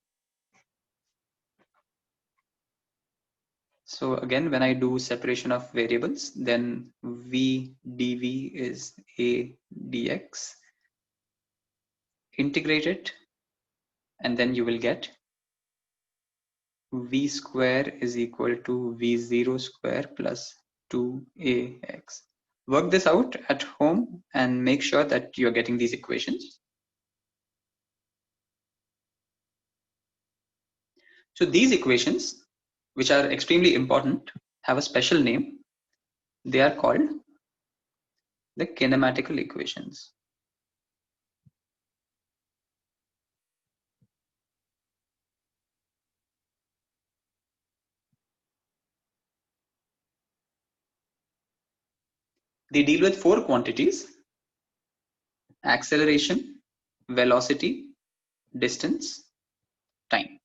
So again, when I do separation of variables, then v dv is a dx. Integrate it, and then you will get v square is equal to v0 square plus 2ax. Work this out at home and make sure that you're getting these equations. So these equations, which are extremely important, have a special name. They are called the kinematical equations. They deal with four quantities: acceleration, velocity, distance, time.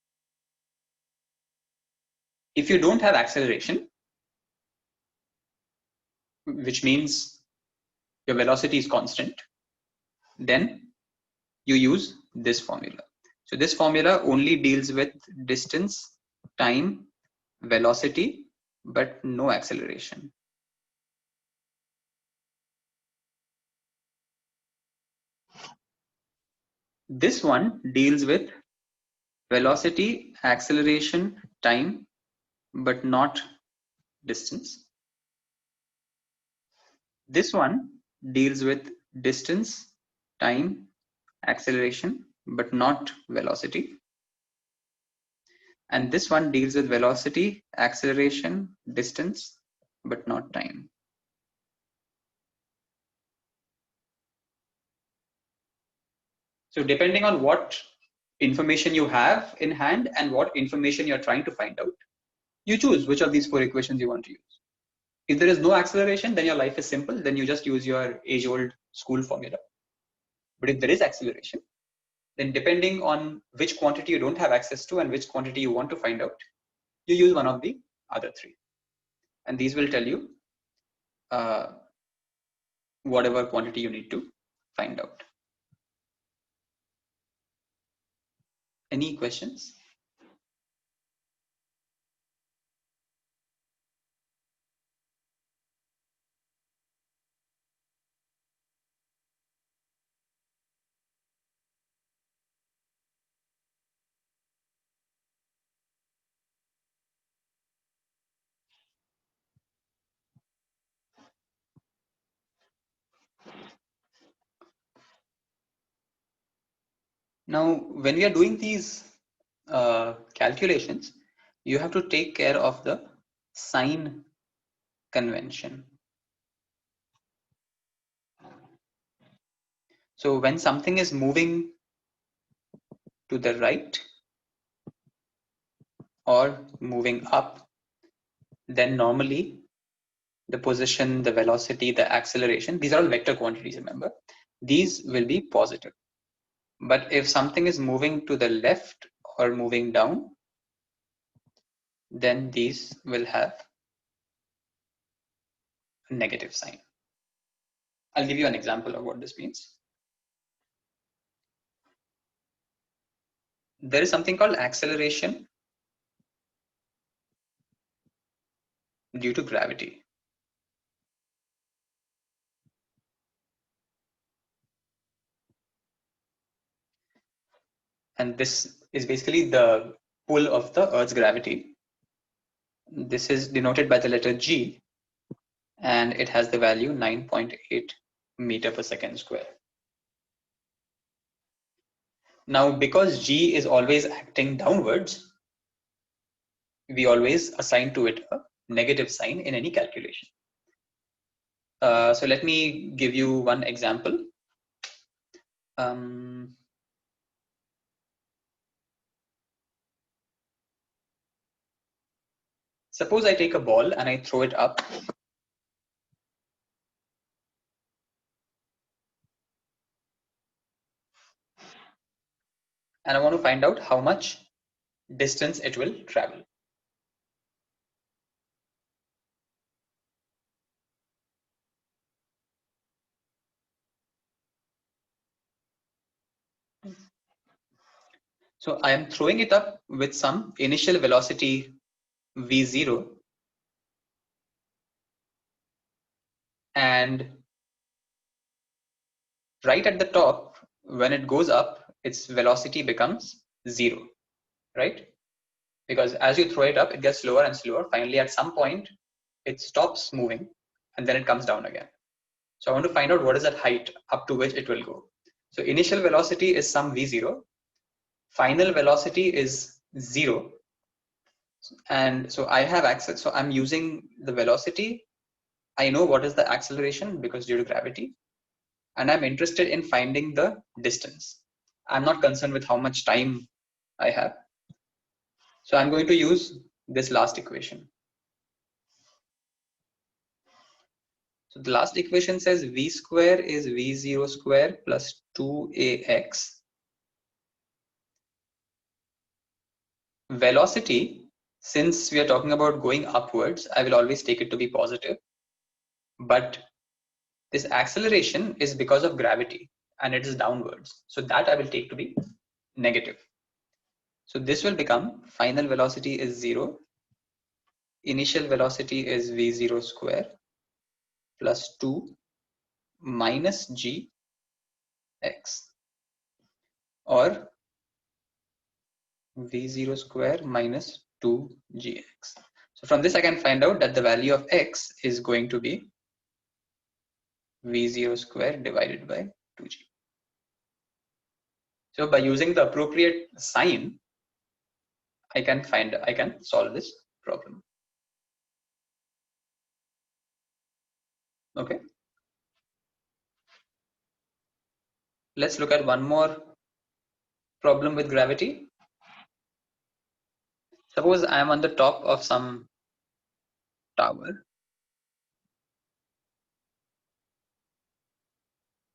If you don't have acceleration, which means your velocity is constant, then you use this formula. So this formula only deals with distance, time, velocity, but no acceleration. This one deals with velocity, acceleration, time, but not distance. This one deals with distance, time, acceleration, but not velocity. And this one deals with velocity, acceleration, distance, but not time. So depending on what information you have in hand and what information you're trying to find out, you choose which of these four equations you want to use. If there is no acceleration, then your life is simple. Then you just use your age-old school formula. But if there is acceleration, then depending on which quantity you don't have access to and which quantity you want to find out, you use one of the other three. And these will tell you whatever quantity you need to find out. Any questions? Now, when we are doing these calculations, you have to take care of the sign convention. So when something is moving to the right or moving up, then normally the position, the velocity, the acceleration, these are all vector quantities, remember, these will be positive. But if something is moving to the left or moving down, then these will have a negative sign. I'll give you an example of what this means. There is something called acceleration due to gravity. And this is basically the pull of the Earth's gravity. This is denoted by the letter G, and it has the value 9.8 meter per second square. Now, because G is always acting downwards, we always assign to it a negative sign in any calculation. So let me give you one example. Suppose I take a ball and I throw it up. And I want to find out how much distance it will travel. So I am throwing it up with some initial velocity v0, and right at the top, when it goes up, its velocity becomes 0, right? Because as you throw it up, it gets slower and slower. Finally, at some point, it stops moving and then it comes down again. So I want to find out what is that height up to which it will go. So initial velocity is some v0, final velocity is 0, and so I have access. So I'm using the velocity. I know what is the acceleration because due to gravity, and I'm interested in finding the distance. I'm not concerned with how much time I have. So I'm going to use this last equation. So the last equation says v square is v0 square plus 2ax. Velocity, since we are talking about going upwards, I will always take it to be positive. But this acceleration is because of gravity and it is downwards. So that I will take to be negative. So this will become final velocity is 0. Initial velocity is v0 square plus 2 minus g x, or v0 square minus 2gx. So from this I can find out that the value of x is going to be v0 square divided by 2g. So by using the appropriate sign, I can solve this problem. Okay. Let's look at one more problem with gravity. Suppose I am on the top of some tower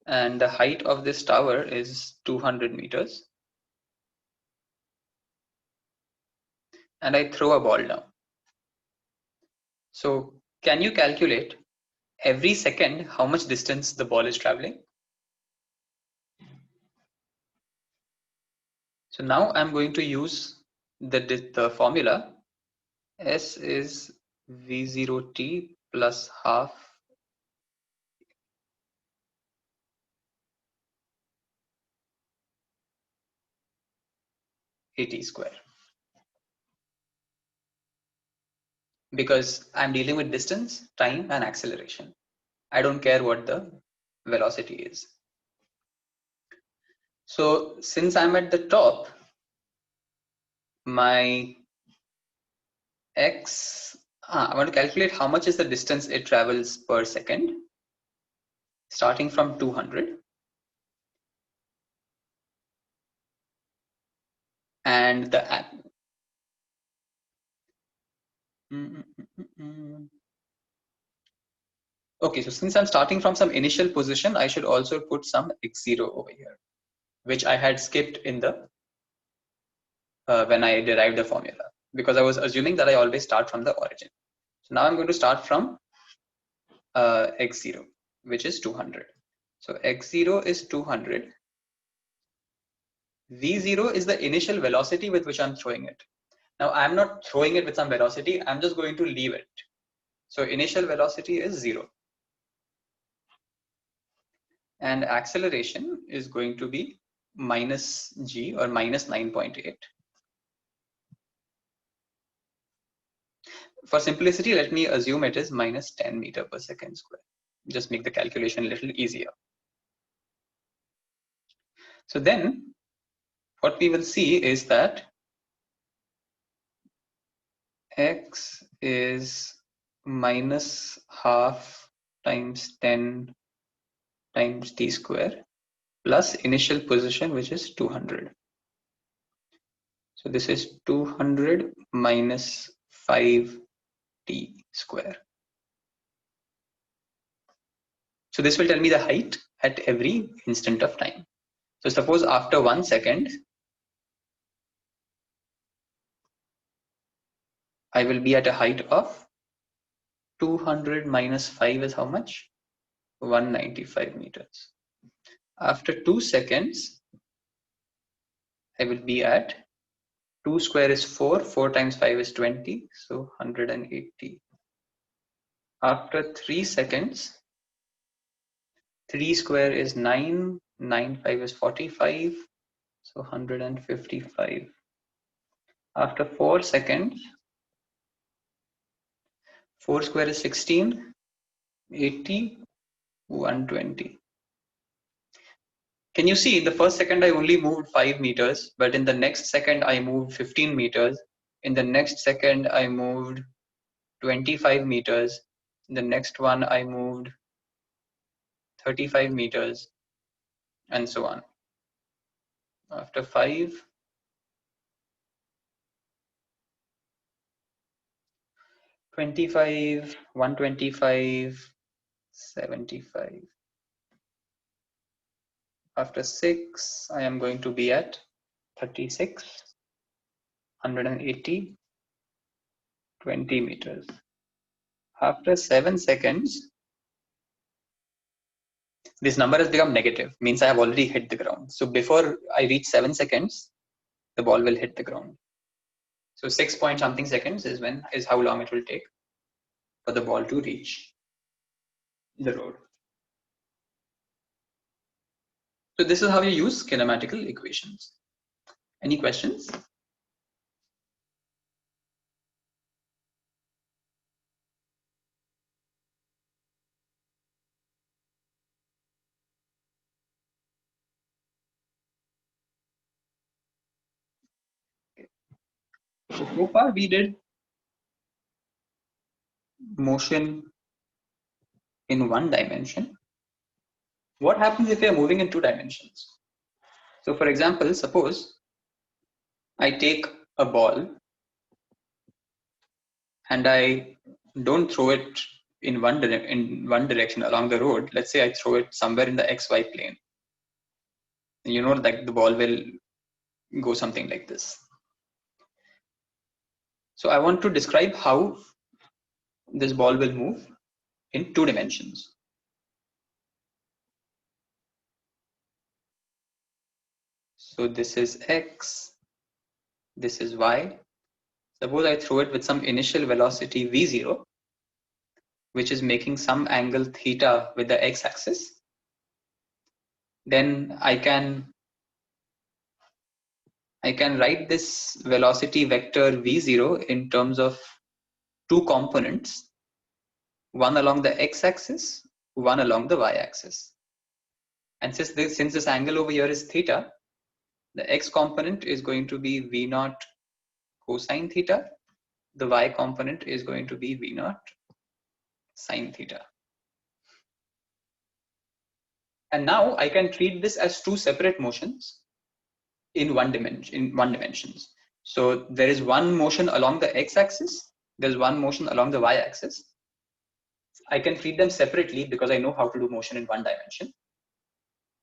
and the height of this tower is 200 meters. And I throw a ball down. So can you calculate every second how much distance the ball is traveling? So now I'm going to use the formula. S is V0t plus half AT square. Because I'm dealing with distance, time, and acceleration. I don't care what the velocity is. So since I'm at the top, my x, I want to calculate how much is the distance it travels per second, starting from 200. And the okay, so since I'm starting from some initial position, I should also put some x0 over here, which I had skipped in the when I derived the formula, because I was assuming that I always start from the origin. So now I'm going to start from x0, which is 200. So x0 is 200. V0 is the initial velocity with which I'm throwing it. Now I'm not throwing it with some velocity, I'm just going to leave it. So initial velocity is 0. And acceleration is going to be minus g, or minus 9.8. For simplicity, let me assume it is minus 10 meter per second square. Just make the calculation a little easier. So then what we will see is that x is minus half times 10 times t square plus initial position, which is 200. So this is 200 minus 5t square. So this will tell me the height at every instant of time. So suppose after 1 second, I will be at a height of 200 minus 5 is how much? 195 meters. After 2 seconds, I will be at 2 square is 4, 4 times 5 is 20, so 180. After 3 seconds, 3 square is 9, 9 5 is 45, so 155. After 4 seconds, 4 square is 16, 80, 120. Can you see in the first second I only moved 5 meters, but in the next second I moved 15 meters. In the next second I moved 25 meters. In the next one I moved 35 meters, and so on. After 5, 25, 125, 75. After 6, I am going to be at 36, 180, 20 meters. After 7 seconds, this number has become negative, means I have already hit the ground. So before I reach 7 seconds, the ball will hit the ground. So 6 point something seconds is how long it will take for the ball to reach the road. So this is how you use kinematical equations. Any questions? So far we did motion in 1 dimension. What happens if we are moving in 2 dimensions? So for example, suppose I take a ball and I don't throw it in one direction along the road, let's say I throw it somewhere in the XY plane, you know, like the ball will go something like this. So I want to describe how this ball will move in 2 dimensions. So this is X, this is Y. Suppose I throw it with some initial velocity V0, which is making some angle theta with the x-axis. Then I can write this velocity vector V0 in terms of 2 components, one along the x-axis, one along the y-axis. And since this angle over here is theta, the x component is going to be V0 cosine theta. The y component is going to be V0 sine theta. And now I can treat this as 2 separate motions in one dimensions. So there is one motion along the x-axis, there's one motion along the y-axis. I can treat them separately because I know how to do motion in one dimension.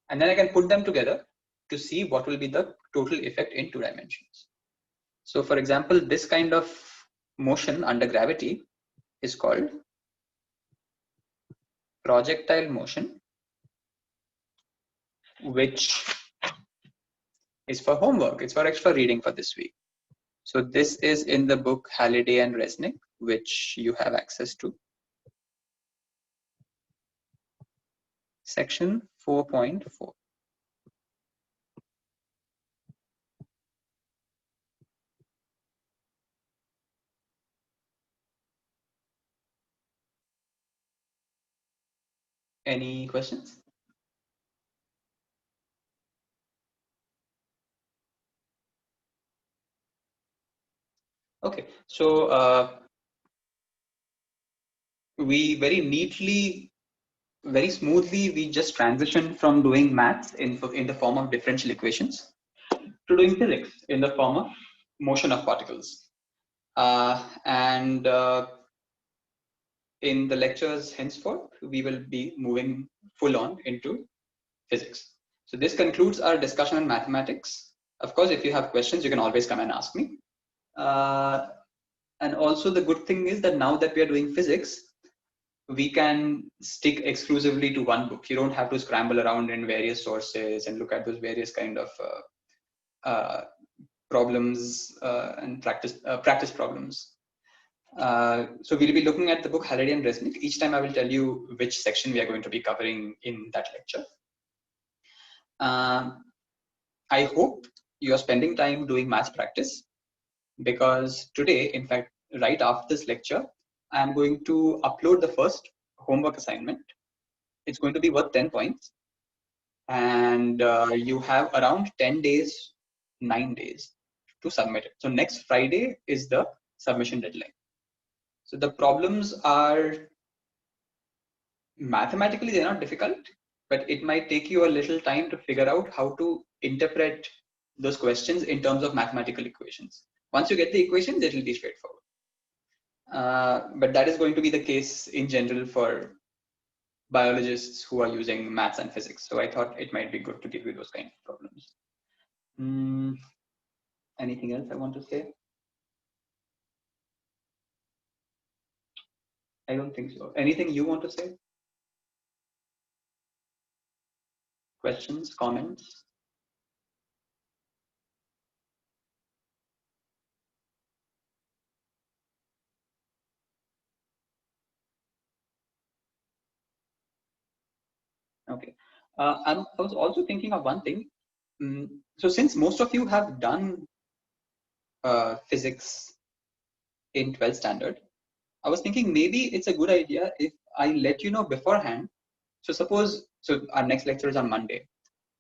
And then I can put them together to see what will be the total effect in 2 dimensions. So for example, this kind of motion under gravity is called projectile motion, which is for homework. It's for extra reading for this week. So this is in the book Halliday and Resnick, which you have access to. Section 4.4. Any questions? Okay, so we very neatly, very smoothly, we just transitioned from doing maths in the form of differential equations to doing physics in the form of motion of particles. And in the lectures henceforth, we will be moving full on into physics. So this concludes our discussion on mathematics. Of course, if you have questions, you can always come and ask me. And also the good thing is that now that we are doing physics, we can stick exclusively to one book. You don't have to scramble around in various sources and look at those various kind of problems and practice problems. So we'll be looking at the book Halliday and Resnick. Each time I will tell you which section we are going to be covering in that lecture. I hope you are spending time doing math practice, because today, in fact, right after this lecture, I am going to upload the first homework assignment. It's going to be worth 10 points. And you have around 10 days, 9 days to submit it. So next Friday is the submission deadline. So the problems are mathematically, they're not difficult, but it might take you a little time to figure out how to interpret those questions in terms of mathematical equations. Once you get the equations, it will be straightforward. But that is going to be the case in general for biologists who are using maths and physics. So I thought it might be good to give you those kind of problems. Anything else I want to say? I don't think so. Anything you want to say? Questions, comments? Okay. I was also thinking of one thing. So since most of you have done physics in 12th standard, I was thinking maybe it's a good idea if I let you know beforehand. So suppose, so our next lecture is on Monday.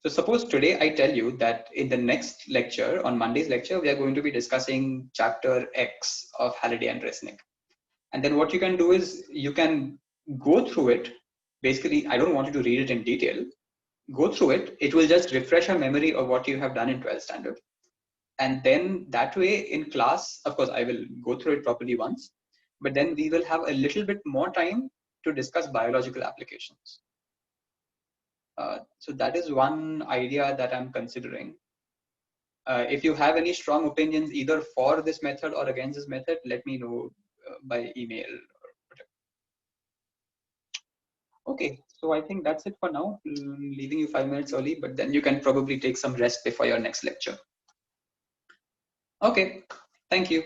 So suppose today I tell you that in the next lecture, on Monday's lecture, we are going to be discussing chapter X of Halliday and Resnick. And then what you can do is you can go through it. Basically, I don't want you to read it in detail. Go through it. It will just refresh your memory of what you have done in 12th standard. And then that way in class, of course, I will go through it properly once, but then we will have a little bit more time to discuss biological applications. So that is one idea that I'm considering. If you have any strong opinions either for this method or against this method, let me know by email or whatever. Okay, so I think that's it for now. Leaving you 5 minutes early, but then you can probably take some rest before your next lecture. Okay, thank you.